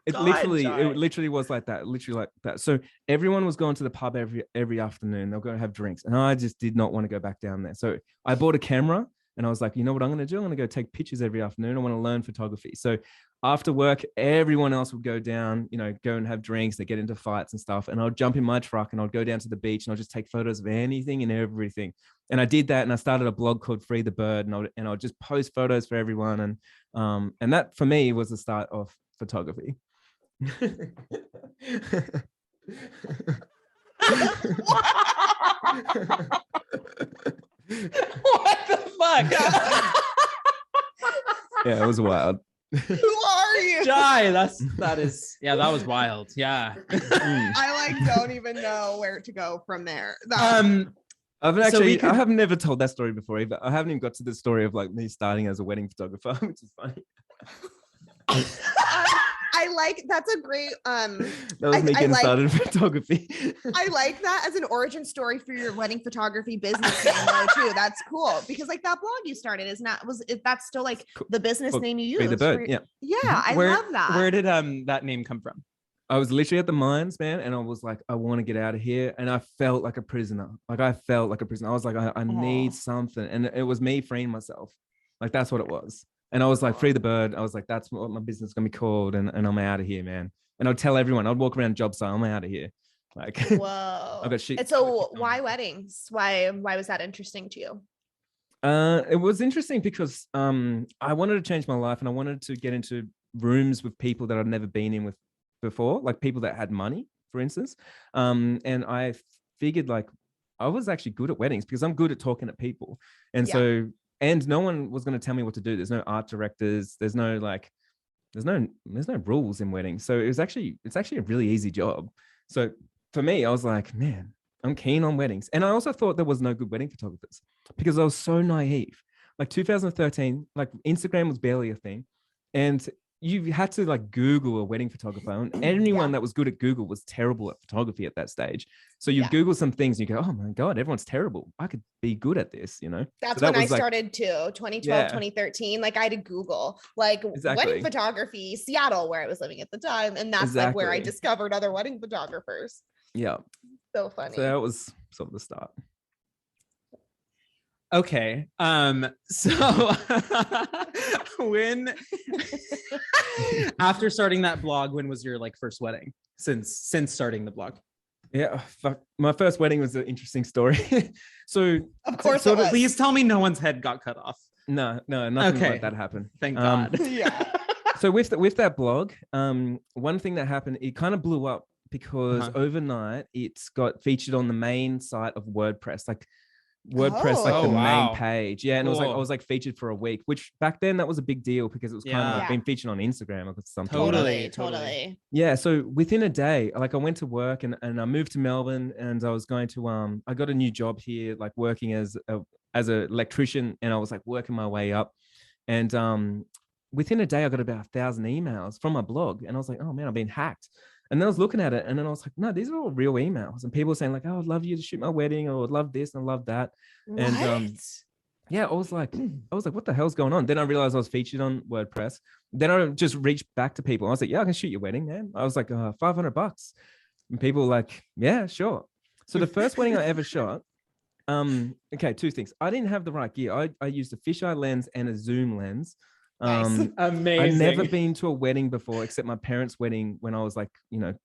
it literally was like that, literally like that. So everyone was going to the pub every afternoon. They'll go and have drinks. And I just did not want to go back down there. So I bought a camera and I was like, you know what I'm going to do? I'm going to go take pictures every afternoon. I want to learn photography. So after work, everyone else would go down, go and have drinks. They get into fights and stuff. And I'll jump in my truck and I'll go down to the beach and I'll just take photos of anything and everything. And I did that. And I started a blog called Free the Bird, and I'll just post photos for everyone. And that for me was the start of photography. What the fuck? Yeah, it was wild. Who are you? Jai, that was wild. Yeah. I don't even know where to go from there. I have never told that story before either. I haven't even got to the story of like me starting as a wedding photographer, which is funny. I like that's a great That was me I getting like- started in photography. I like that as an origin story for your wedding photography business name though too. That's cool because like that blog you started is not that's still like the business Cool. name you Free use. the bird. Yeah. Yeah, I where, love that. Where did that name come from? I was literally at the mines, man, and I was like, I want to get out of here. And I felt like a prisoner. Like I felt like a prisoner. I was like, I need something. And it was me freeing myself. Like that's what it was. And I was like, free the bird. I was like, that's what my business is gonna be called. And I'm out of here, man. And I'd tell everyone, I'd walk around job site, I'm out of here. Like Whoa. I got shit. And so why weddings? Why was that interesting to you? It was interesting because I wanted to change my life and I wanted to get into rooms with people that I'd never been in with before, like people that had money, for instance. And I figured like I was actually good at weddings because I'm good at talking to people. And so, and no one was going to tell me what to do. There's no art directors. There's no rules in weddings. So it's actually a really easy job. So for me, I was like, man, I'm keen on weddings. And I also thought there was no good wedding photographers because I was so naive. Like 2013, like Instagram was barely a thing. And you had to like Google a wedding photographer, and anyone that was good at Google was terrible at photography at that stage. So you Google some things and you go, oh my God, everyone's terrible. I could be good at this, you know? That's so when I was, like, started too, 2012, 2013. Like I had to Google like wedding photography, Seattle, where I was living at the time. And that's like where I discovered other wedding photographers. Yeah. So funny. So that was sort of the start. Okay. So when after starting that blog, when was your like first wedding since starting the blog? Yeah, fuck. My first wedding was an interesting story. So of course, sort of, please tell me no one's head got cut off. No, nothing like that happened. Thank God. Yeah. So with that blog, one thing that happened, it kind of blew up because overnight it's got featured on the main site of WordPress, like WordPress, like the main page. Yeah. And it was like, I was like featured for a week, which back then that was a big deal because it was kind of like being featured on Instagram or something. Totally. Yeah. So within a day, like I went to work and I moved to Melbourne and I was going to, I got a new job here, like working as an electrician, and I was like working my way up. And within a day, I got about 1,000 emails from my blog. And I was like, oh man, I've been hacked. And then I was looking at it and then I was like, no, these are all real emails. And people were saying like, oh, I'd love you to shoot my wedding, or I'd love this and I love that. What? And yeah, I was like, what the hell's going on? Then I realized I was featured on WordPress. Then I just reached back to people. I was like, yeah, I can shoot your wedding, man. I was like, $500. And people were like, yeah, sure. So the first wedding I ever shot, okay, two things. I didn't have the right gear. I used a fisheye lens and a zoom lens. Amazing. I'd never been to a wedding before except my parents' wedding when I was like,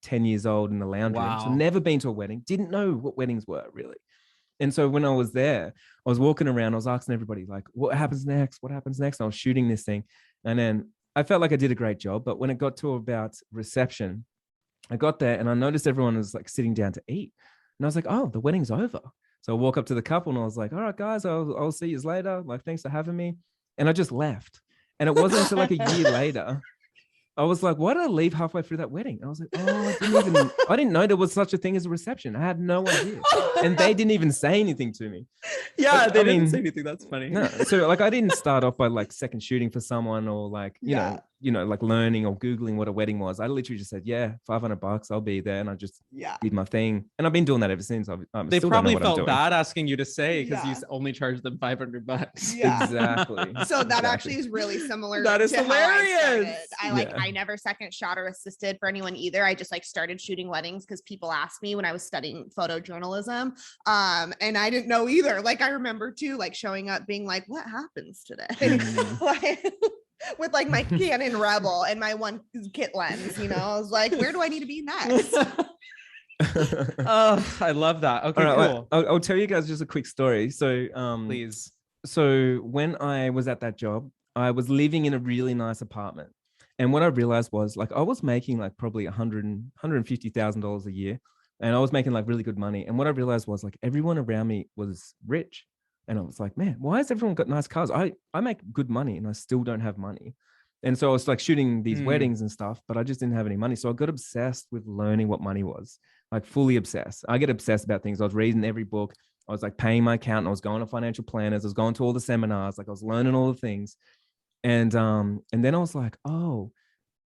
10 years old in the lounge room. So never been to a wedding, didn't know what weddings were really. And so when I was there, I was walking around, I was asking everybody like, what happens next? What happens next? And I was shooting this thing. And then I felt like I did a great job. But when it got to about reception, I got there and I noticed everyone was like sitting down to eat. And I was like, oh, the wedding's over. So I walk up to the couple and I was like, all right, guys, I'll see you later. Like, thanks for having me. And I just left. And it wasn't until like a year later, I was like, why did I leave halfway through that wedding? I was like, oh, I didn't know there was such a thing as a reception. I had no idea. And they didn't even say anything to me. Yeah, but, they didn't say anything. That's funny. No. So like I didn't start off by like second shooting for someone or like, you know, like learning or Googling what a wedding was. I literally just said, yeah, $500, I'll be there. And I just did my thing. And I've been doing that ever since. They probably felt bad asking you to say because you only charged them $500. Yeah. Exactly. So that actually is really similar. That is to hilarious. I never second shot or assisted for anyone either. I just like started shooting weddings because people asked me when I was studying photojournalism. And I didn't know either. Like I remember too, like showing up being like, what happens today? Like, with like my Canon Rebel and my one kit lens, I was like, where do I need to be next? Oh, I love that. Okay, cool. I'll tell you guys just a quick story. So please. So when I was at that job, I was living in a really nice apartment. And what I realized was like I was making like probably $150,000 a year. And I was making like really good money. And what I realized was like everyone around me was rich. And I was like, man, why has everyone got nice cars? I make good money and I still don't have money. And so I was like shooting these weddings and stuff, but I just didn't have any money. So I got obsessed with learning what money was, like fully obsessed. I get obsessed about things. I was reading every book. I was like paying my accountant. I was going to financial planners. I was going to all the seminars. Like I was learning all the things. And then I was like, oh,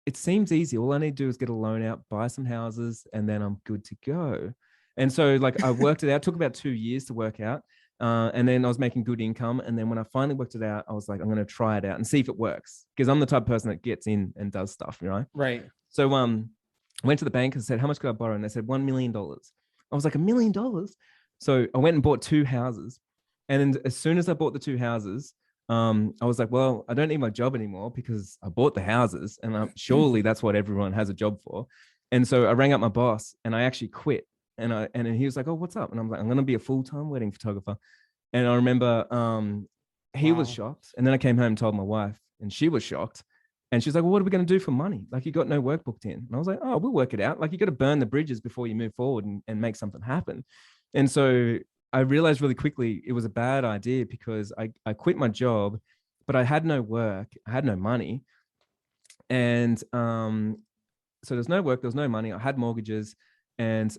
it seems easy. All I need to do is get a loan out, buy some houses, and then I'm good to go. And so like I worked it out, took about 2 years to work out. And then I was making good income. And then when I finally worked it out, I was like, I'm going to try it out and see if it works. Because I'm the type of person that gets in and does stuff, you know? Right. So I went to the bank and said, how much could I borrow? And they said $1 million. I was like, $1 million? So I went and bought 2 houses. And as soon as I bought the 2 houses, I was like, well, I don't need my job anymore because I bought the houses, and surely that's what everyone has a job for. And so I rang up my boss and I actually quit. And he was like, oh, what's up? And I'm like, I'm going to be a full-time wedding photographer. And I remember he was shocked. And then I came home and told my wife, and she was shocked. And she's like, well, what are we going to do for money? Like, you got no work booked in. And I was like, oh, we'll work it out. Like, you got to burn the bridges before you move forward and make something happen. And so I realized really quickly it was a bad idea because I quit my job, but I had no work. I had no money. And so there's no work, there was no money. I had mortgages. And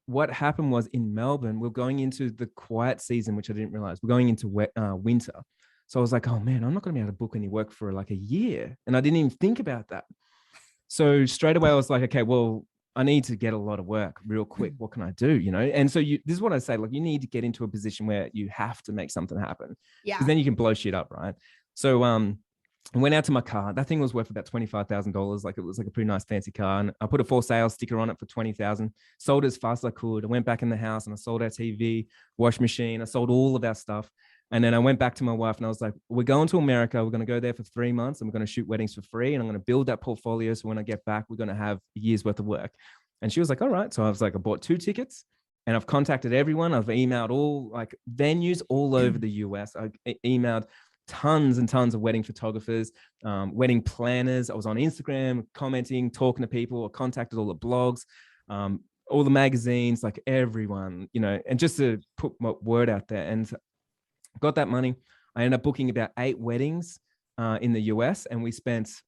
what happened was in Melbourne, we're going into the quiet season, which I didn't realize. We're going into winter. So I was like, oh man, I'm not going to be able to book any work for like a year. And I didn't even think about that. So straight away I was like, okay, well, I need to get a lot of work real quick. What can I do? You know? And so this is what I say, like, you need to get into a position where you have to make something happen. Yeah. Because then you can blow shit up, right? So I went out to my car. That thing was worth about $25,000. Like, it was like a pretty nice fancy car. And I put a for sale sticker on it for $20,000, sold it as fast as I could. I went back in the house and I sold our TV, wash machine. I sold all of our stuff. And then I went back to my wife and I was like, we're going to America. We're going to go there for 3 months and we're going to shoot weddings for free. And I'm going to build that portfolio. So when I get back, we're going to have a year's worth of work. And she was like, all right. So I was like, I bought 2 tickets and I've contacted everyone. I've emailed all like venues all over the US. I emailed tons and tons of wedding photographers, wedding planners. I was on Instagram commenting, talking to people. I contacted all the blogs, all the magazines, like everyone, you know, and just to put my word out there. And got that money. I ended up booking about 8 weddings in the US, and we spent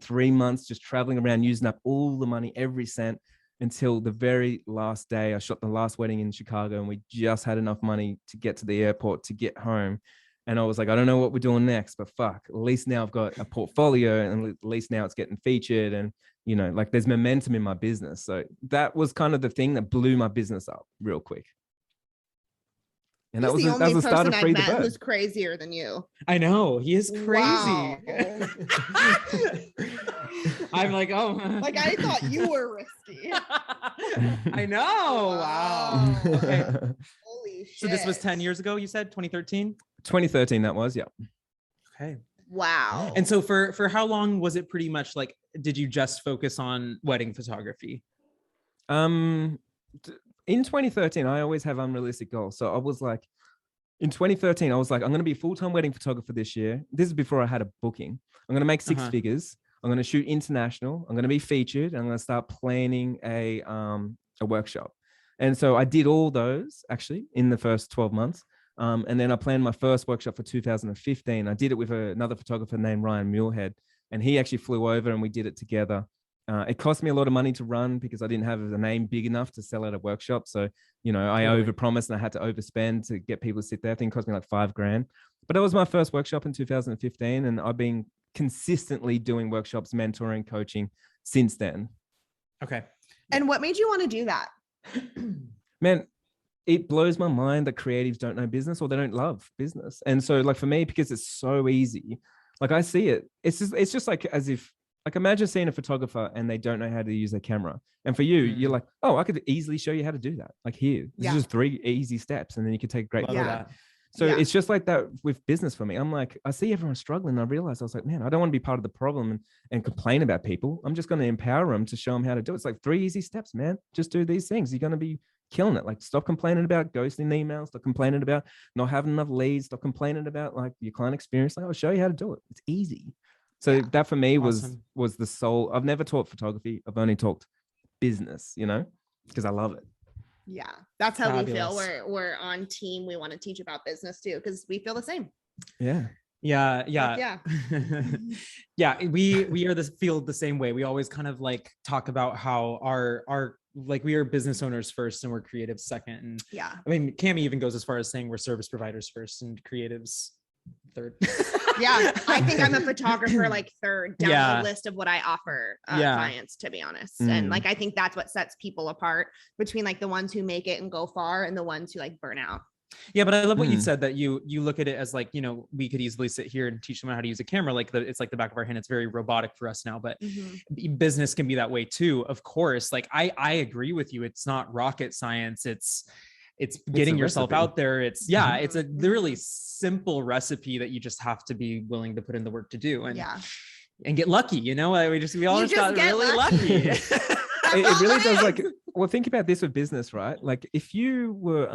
3 months just traveling around, using up all the money, every cent, until the very last day. I shot the last wedding in Chicago, and we just had enough money to get to the airport to get home. And I was like, I don't know what we're doing next, but fuck, at least now I've got a portfolio, and at least now it's getting featured, and you know, like there's momentum in my business. So that was kind of the thing that blew my business up real quick. And that was the start of Free the Bird. Who's crazier than you? I know, he is crazy. Wow. I'm like, oh, like I thought you were risky. I know. Wow. Okay. Holy shit. So this was 10 years ago, you said 2013? 2013, that was, yeah. Okay. Wow. And so for how long was it pretty much like, did you just focus on wedding photography? In 2013, I always have unrealistic goals. So I was like, in 2013, I was like, I'm going to be a full-time wedding photographer this year. This is before I had a booking. I'm going to make 6 figures. I'm going to shoot international. I'm going to be featured. And I'm going to start planning a workshop. And so I did all those actually in the first 12 months. And then I planned my first workshop for 2015. I did it with another photographer named Ryan Muirhead, and he actually flew over and we did it together. It cost me a lot of money to run because I didn't have a name big enough to sell at a workshop. So, you know, I overpromised and I had to overspend to get people to sit there. I think it cost me like $5,000. But that was my first workshop in 2015. And I've been consistently doing workshops, mentoring, coaching since then. Okay. And what made you want to do that? Man, it blows my mind that creatives don't know business or they don't love business. And so like for me, because it's so easy, like I see it, it's just like as if, like imagine seeing a photographer and they don't know how to use their camera. And for you, you're like, oh, I could easily show you how to do that. Like here, this is just 3 easy steps and then you can take a great photo. That. So it's just like that with business for me. I'm like, I see everyone struggling. And I realized I was like, man, I don't want to be part of the problem and complain about people. I'm just going to empower them to show them how to do it. It's like 3 easy steps, man. Just do these things. You're going to be killing it. Like stop complaining about ghosting emails. Stop complaining about not having enough leads. Stop complaining about like your client experience. Like I'll show you how to do it. It's easy. So that for me was the soul. I've never taught photography. I've only taught business, you know, because I love it. Yeah, that's how Fabulous. we feel. We're on team. We want to teach about business too, because we feel the same. Yeah. Yeah. Yeah. We are feel the same way. We always kind of like talk about how our like we are business owners first and we're creatives second. And yeah, I mean, Cami even goes as far as saying we're service providers first and creatives third. Yeah, I think I'm a photographer, like third down Yeah. the list of what I offer Yeah. clients, to be honest. Mm. And like, I think that's what sets people apart between like the ones who make it and go far and the ones who like burn out. Yeah, but I love what you Mm. said, that you look at it as like, you know, we could easily sit here and teach someone how to use a camera. Like it's like the back of our hand. It's very robotic for us now, but business can be that way too. Of course, like I agree with you. It's not rocket science. It's getting a yourself recipe. out there. It's it's a really simple recipe that you just have to be willing to put in the work to do and get lucky. You know, we all You just got just get really lucky. lucky. It really does. Like, well, think about this with business, right? Like if you were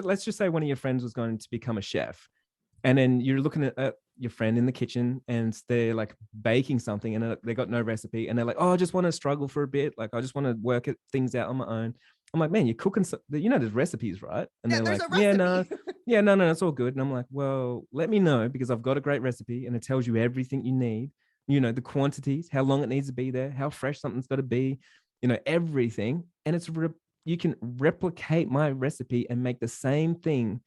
let's just say one of your friends was going to become a chef, and then you're looking at your friend in the kitchen and they're like baking something and they got no recipe and they're like, oh, I just want to struggle for a bit, like I just want to work things out on my own. I'm like, man, you're cooking you know, there's recipes, right? And Yeah, they're there's like, a yeah, no, it's all good. And I'm like, well, let me know, because I've got a great recipe and it tells you everything you need, you know, the quantities, how long it needs to be there, how fresh something's got to be, you know, everything. And it's you can replicate my recipe and make the same thing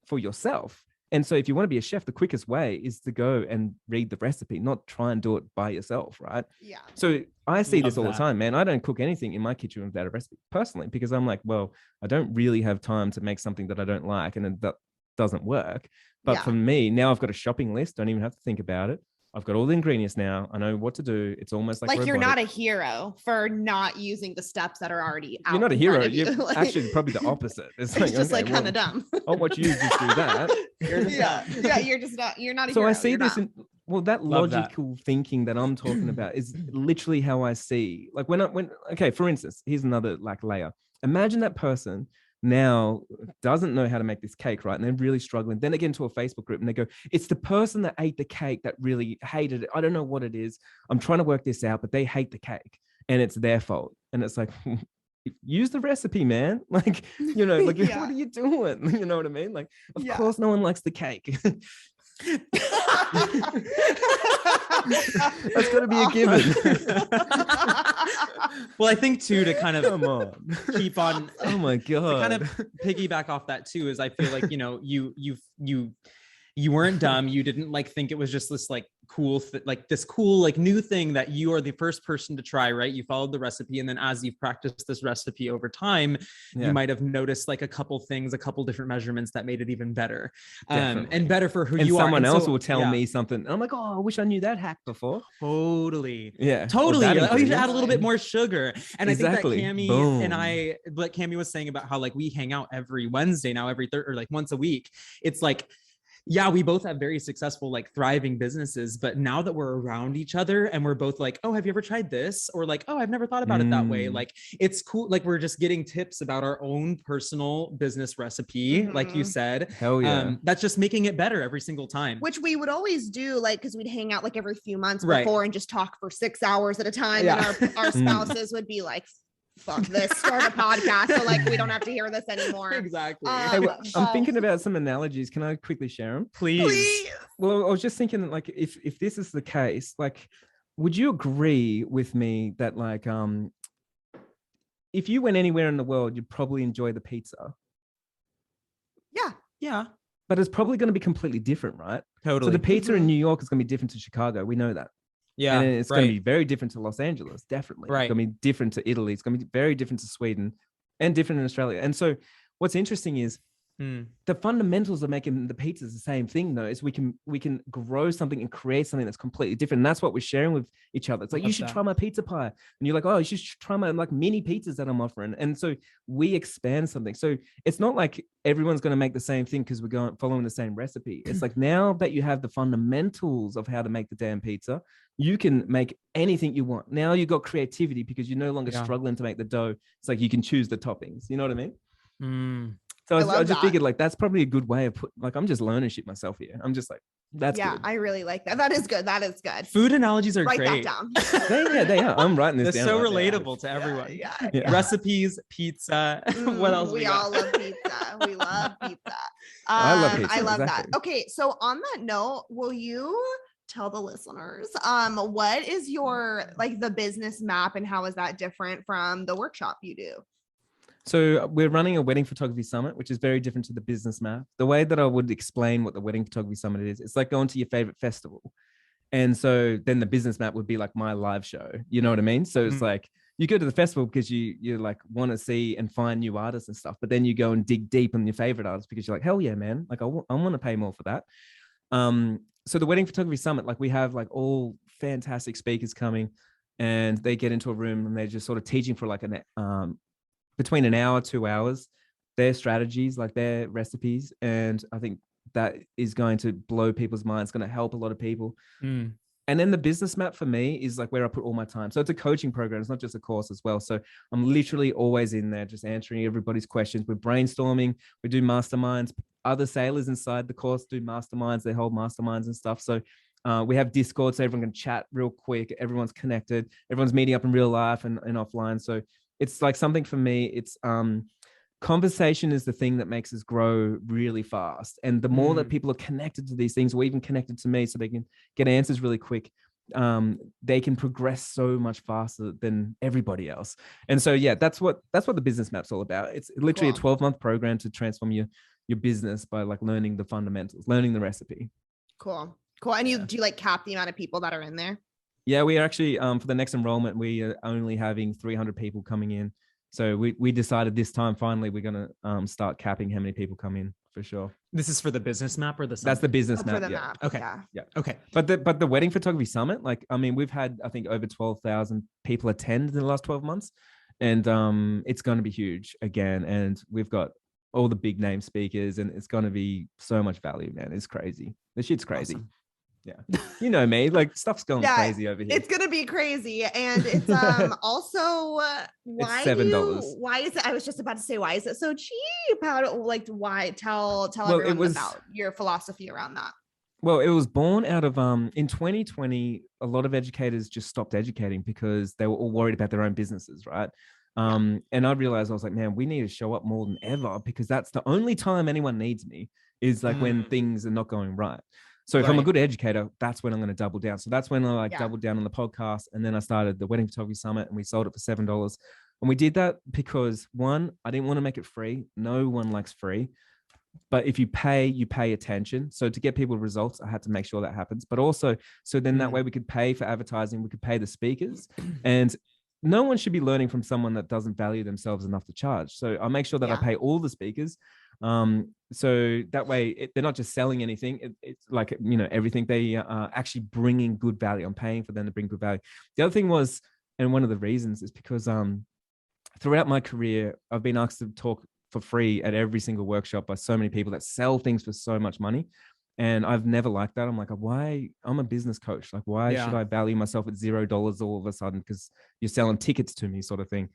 for yourself. And so if you want to be a chef, the quickest way is to go and read the recipe, not try and do it by yourself, right? Yeah. So I see this Love all the that. time, man. I don't cook anything in my kitchen without a recipe personally, because I'm like, well, I don't really have time to make something that I don't like and that doesn't work. But Yeah. for me, now I've got a shopping list. Don't even have to think about it. I've got all the ingredients now. I know what to do. It's almost like You're not robotic. a hero for not using the steps that are already out. You're not a in front hero. of you. You're Like, actually probably the opposite. it's like, just okay, like kind of well, dumb. I'll watch you just do that. yeah. You're just not. You're not a So hero. I see You're this dumb. well, that Love that. logical thinking that I'm talking about is literally how I see, like okay, for instance, here's another like layer. Imagine that person now doesn't know how to make this cake, right? And they're really struggling. Then they get into a Facebook group and they go, it's the person that ate the cake that really hated it. I don't know what it is. I'm trying to work this out, but they hate the cake and it's their fault. And it's like, use the recipe, man. Like, you know, like Yeah. what are you doing? You know what I mean? Like, of Yeah. course no one likes the cake. That's got to be a given. Well, I think too, to kind of Come on. keep on Oh my to god. kind of piggyback off that too, is I feel like, you know, you weren't dumb. You didn't like think it was just this like cool, this cool, like new thing that you are the first person to try, right? You followed the recipe. And then as you've practiced this recipe over time, Yeah. you might've noticed like a couple things, a couple different measurements that made it even better. Definitely. And better for who And you are. someone And else so- will tell yeah, me something. And I'm like, oh, I wish I knew that hack before. Totally. Yeah. Totally. Or that You're like, oh, you should ingredient. add a little bit more sugar. And Exactly. I think that Cami Boom. and I, like Cami was saying about how like we hang out every Wednesday now, every third, or like once a week. It's like, yeah, we both have very successful, like thriving businesses, but now that we're around each other and we're both like, oh, have you ever tried this? Or like, oh, I've never thought about it that way. Like, it's cool. Like we're just getting tips about our own personal business recipe. Like you Mhm. said, Hell yeah. that's just making it better every single time. Which we would always do, like, because we'd hang out like every few months Right. before and just talk for 6 hours at a time. Yeah. And our spouses would be like, fuck this, start a podcast. So like, we don't have to hear this anymore. Exactly. Hey, well, I'm but- thinking about some analogies. Can I quickly share them? Please. Well, I was just thinking, like, if this is the case, like, would you agree with me that, like, if you went anywhere in the world, you'd probably enjoy the pizza, Yeah. Yeah, but it's probably going to be completely different, right? totally. So the pizza in Mhm. New York is going to be different to Chicago. We know that. yeah, And it's right. going to be very different to Los Angeles, definitely. Right. It's going to be different to Italy. It's going to be very different to Sweden and different in Australia. And so what's interesting is Hmm. the fundamentals of making the pizza is the same thing, though, is we can grow something and create something that's completely different. And that's what we're sharing with each other. It's like, you Love should that. try my pizza pie. And you're like, oh, you should try my like mini pizzas that I'm offering. And so we expand something. So it's not like everyone's going to make the same thing because we're going following the same recipe. It's like, now that you have the fundamentals of how to make the damn pizza, you can make anything you want. Now you've got creativity because you're no longer Yeah. struggling to make the dough. It's like you can choose the toppings. You know what I mean? Mm. So I I love just that. figured like that's probably a good way of like, I'm just learning shit myself here. I'm just like, that's yeah, good. I really like that. That is good. That is good. Food analogies are Write great. that down. They are. I'm writing this They're down. so right now. relatable to everyone. Yeah. Yeah. Recipes, pizza. What else? We got? all love pizza. We love pizza. I love pizza, I love exactly. that. Okay, so on that note, will you tell the listeners what is your like the business map and how is that different from the workshop you do? So we're running a wedding photography summit, which is very different to the business map. The way that I would explain what the wedding photography summit is, it's like going to your favorite festival. And so then the business map would be like my live show. You know what I mean? So it's like you go to the festival because you like want to see and find new artists and stuff, but then you go and dig deep on your favorite artists because you're like, hell yeah, man. Like I want to pay more for that. So the wedding photography summit, like we have like all fantastic speakers coming and they get into a room and they're just sort of teaching for like between an hour, 2 hours, their strategies, like their recipes. And I think that is going to blow people's minds. It's going to help a lot of people. And then the business map for me is like where I put all my time. So it's a coaching program. It's not just a course as well. So I'm literally always in there, just answering everybody's questions. We're brainstorming. We do masterminds. Other sailors inside the course do masterminds. They hold masterminds and stuff. So we have Discord, so everyone can chat real quick. Everyone's connected. Everyone's meeting up in real life and offline. So it's like something for me. It's conversation is the thing that makes us grow really fast. And the more that people are connected to these things, or even connected to me so they can get answers really quick, they can progress so much faster than everybody else. And so, yeah, that's what the business map's all about. It's literally a 12-month program to transform your business by like learning the fundamentals, learning the recipe. Cool. And do you like cap the amount of people that are in there? Yeah, we are actually, for the next enrollment, we are only having 300 people coming in. So we decided this time, finally, we're going to start capping how many people come in for sure. This is for the business map or the summit? That's the business map. For the yeah. map. Okay. Yeah. Okay. But the wedding photography summit, like, I mean, we've had, I think, over 12,000 people attend in the last 12 months. And it's going to be huge again. And we've got all the big name speakers and it's going to be so much value, man. It's crazy. The shit's crazy. Awesome. Yeah. You know me, like stuff's going crazy over here. It's going to be crazy. And it's also, why it's $7. Why is it? I was just about to say, why is it so cheap? Why tell Well, everyone about your philosophy around that. Well, it was born out of in 2020, a lot of educators just stopped educating because they were all worried about their own businesses, right? And I realized, I was like, man, we need to show up more than ever because that's the only time anyone needs me is like when things are not going right. So if I'm a good educator, that's when I'm going to double down. So that's when I doubled down on the podcast. And then I started the Wedding Photography Summit and we sold it for $7. And we did that because one, I didn't want to make it free. No one likes free. But if you pay attention. So to get people results, I had to make sure that happens. But also, so then that way we could pay for advertising, we could pay the speakers. And no one should be learning from someone that doesn't value themselves enough to charge. So I make sure that I pay all the speakers. So that way they're not just selling anything. It's like, you know, everything. They are actually bringing good value. I'm paying for them to bring good value. The other thing was, and one of the reasons is because throughout my career, I've been asked to talk for free at every single workshop by so many people that sell things for so much money. And I've never liked that. I'm like, why? I'm a business coach. Like, why should I value myself at $0 all of a sudden because you're selling tickets to me, sort of thing.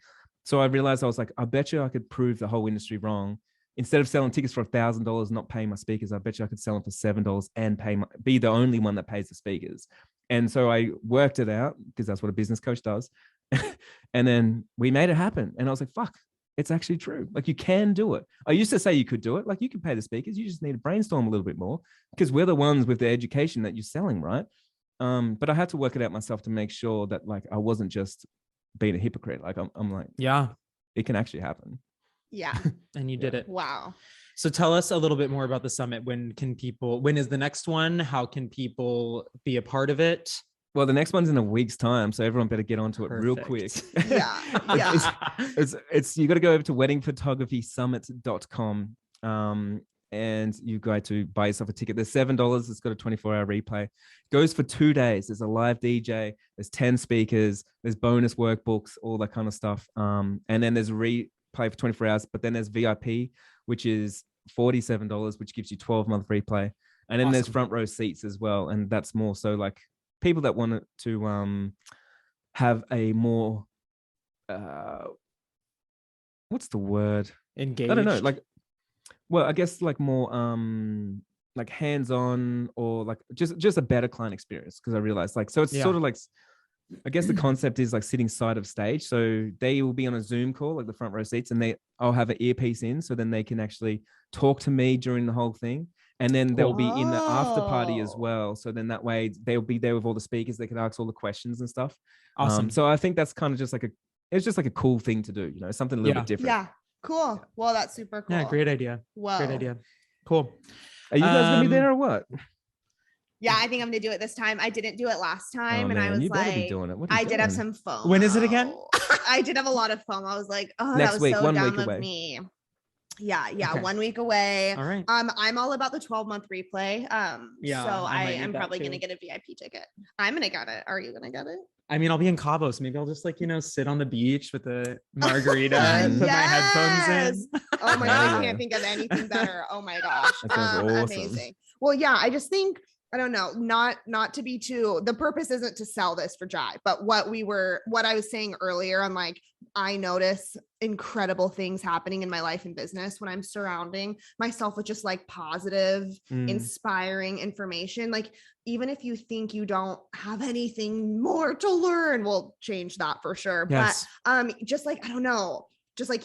So I realized, I was like, I bet you I could prove the whole industry wrong. Instead of selling tickets for $1,000, not paying my speakers, I bet you I could sell them for $7 and be the only one that pays the speakers. And so I worked it out because that's what a business coach does. And then we made it happen. And I was like, fuck, it's actually true. Like, you can do it. I used to say you could do it. Like, you can pay the speakers. You just need to brainstorm a little bit more because we're the ones with the education that you're selling, right? But I had to work it out myself to make sure that like I wasn't just being a hypocrite. Like I'm like, it can actually happen. Yeah. And you did it. Wow. So tell us a little bit more about the summit. When is the next one? How can people be a part of it? Well, the next one's in a week's time, so everyone better get onto it real quick. Yeah. It's you got to go over to weddingphotographysummit.com. And you go to buy yourself a ticket. There's $7. It's got a 24-hour replay. It goes for 2 days. There's a live DJ. There's 10 speakers. There's bonus workbooks, all that kind of stuff. And then there's replay for 24 hours. But then there's VIP, which is $47, which gives you 12-month replay. And then there's front row seats as well. And that's more so like people that want to have a more what's the word? Engaged. I don't know. Like, well, I guess like more like hands-on or like just a better client experience, because I realized like, so it's sort of like, I guess the concept is like sitting side of stage. So they will be on a Zoom call, like the front row seats, and I'll have an earpiece in, so then they can actually talk to me during the whole thing. And then they'll be in the after party as well. So then that way they'll be there with all the speakers. They can ask all the questions and stuff. Awesome. So I think that's kind of just like it's just like a cool thing to do, you know, something a little bit different. Yeah. Cool. Well, that's super cool. Yeah, great idea. Whoa. Great idea. Cool. Are you guys gonna be Um, there or what? Yeah, I think I'm gonna do it this time. I didn't do it last time, Oh, and I man, was you better be like, doing it. What are you I did have doing? some FOMO. When is it again? I did have a lot of FOMO. I was like, oh, Next that was week, so 1 dumb week of away. me. Yeah, Okay. 1 week away. All right. I'm all about the 12-month replay. Yeah, So I I might am need that probably too. gonna get a VIP ticket. I'm gonna get it. Are you gonna get it? I mean, I'll be in Cabo, so maybe I'll just like, sit on the beach with a margarita and put my headphones in. Oh my Hell god, I yeah. can't think of anything better. Oh my gosh. That sounds awesome. Amazing. Well, yeah, I just think I don't know, not to be too, the purpose isn't to sell this for Jai, but what I was saying earlier, I'm like, I notice incredible things happening in my life and business when I'm surrounding myself with just like positive, inspiring information. Like, even if you think you don't have anything more to learn, we'll change that for sure. Yes. But just like, I don't know, just like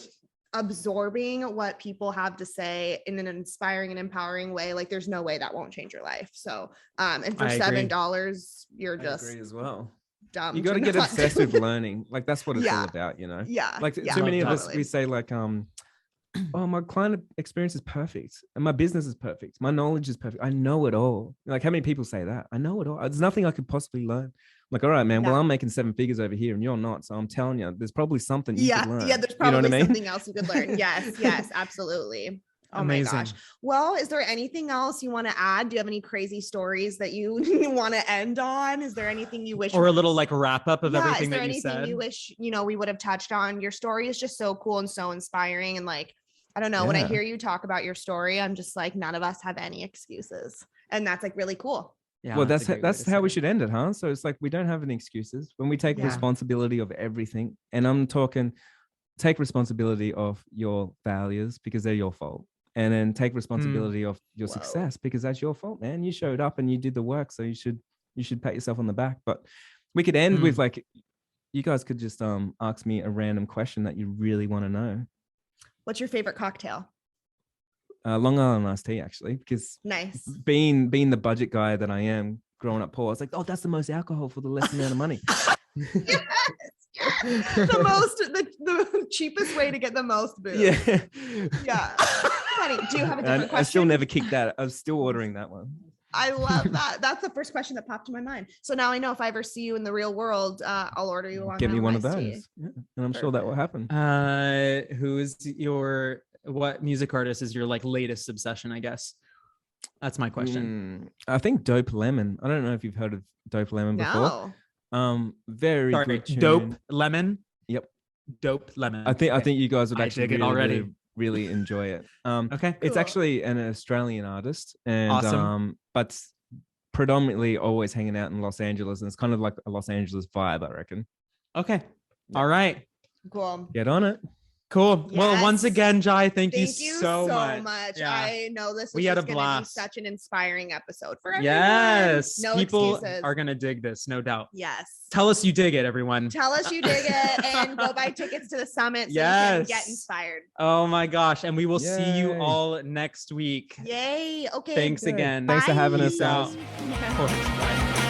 absorbing what people have to say in an inspiring and empowering way, like there's no way that won't change your life. So and for I agree. $7 you're I just agree as well. dumb. You got to to get not obsessed do with it. learning. Like that's what it's all about, Yeah. Like yeah, too many of us, totally. we say like, oh, my client experience is perfect and my business is perfect. My knowledge is perfect. I know it all. Like how many people say that? I know it all. There's nothing I could possibly learn. I'm like, all right, man. Well, I'm making 7 figures over here and you're not. So I'm telling you, there's probably something you could learn. Yeah, there's You probably know what I mean? something else you could learn. Yes, absolutely. Oh Amazing. my gosh. Well, is there anything else you want to add? Do you have any crazy stories that you want to end on? Is there anything you wish Or a little like wrap up of is everything there that you anything said? you wish, we would have touched on? Your story is just so cool and so inspiring. And like, I don't know, when I Yeah. hear you talk about your story, I'm just like, none of us have any excuses. And that's like really cool. Yeah, Well, a that's great way that's to how say we it. should end it, huh? So it's like we don't have any excuses when we take Yeah. responsibility of everything. And I'm talking, take responsibility of your failures because they're your fault, and then take responsibility of your Whoa. success because that's your fault, man. You showed up and you did the work, so you should pat yourself on the back. But we could end with like, you guys could just ask me a random question that you really want to know. What's your favorite cocktail? Long Island iced tea, actually, because Nice. being the budget guy that I am, growing up poor, I was like, oh, that's the most alcohol for the less amount of money. the cheapest way to get the most booze. Yeah. Yeah. Funny. Do you have a different I question? still never kicked that. I was still ordering that one. I love that. That's the first question that popped to my mind. So now I know if I ever see you in the real world, I'll order you one. Get me one of those. Yeah. And I'm sure that will happen. Who is what music artist is your like latest obsession, I guess? That's my question. I think Dope Lemon. I don't know if you've heard of Dope Lemon before. No. Very Sorry, good tune. Dope Lemon. Yep. Dope Lemon. I think you guys would I actually dig it really, already. really, really enjoy it. Okay. It's Cool. actually an Australian artist, and Awesome. but predominantly always hanging out in Los Angeles, and it's kind of like a Los Angeles vibe, I reckon. Okay. All right. Cool. Get on it. Cool. Well, once Yes. again, Jai, thank you Thank you so so much. much. I know this We was had just a gonna be blast. such an inspiring episode for everyone. Yes. No People excuses. are gonna dig this, no doubt. Yes. Tell us you dig it, everyone. Tell us you dig it and go buy tickets to the summit so you Yes. can get inspired. Oh my gosh. And we will see you Yay. all next week. Yay. Okay. Thanks again. Thanks for having us, Peace out. Bye. Of course. Bye.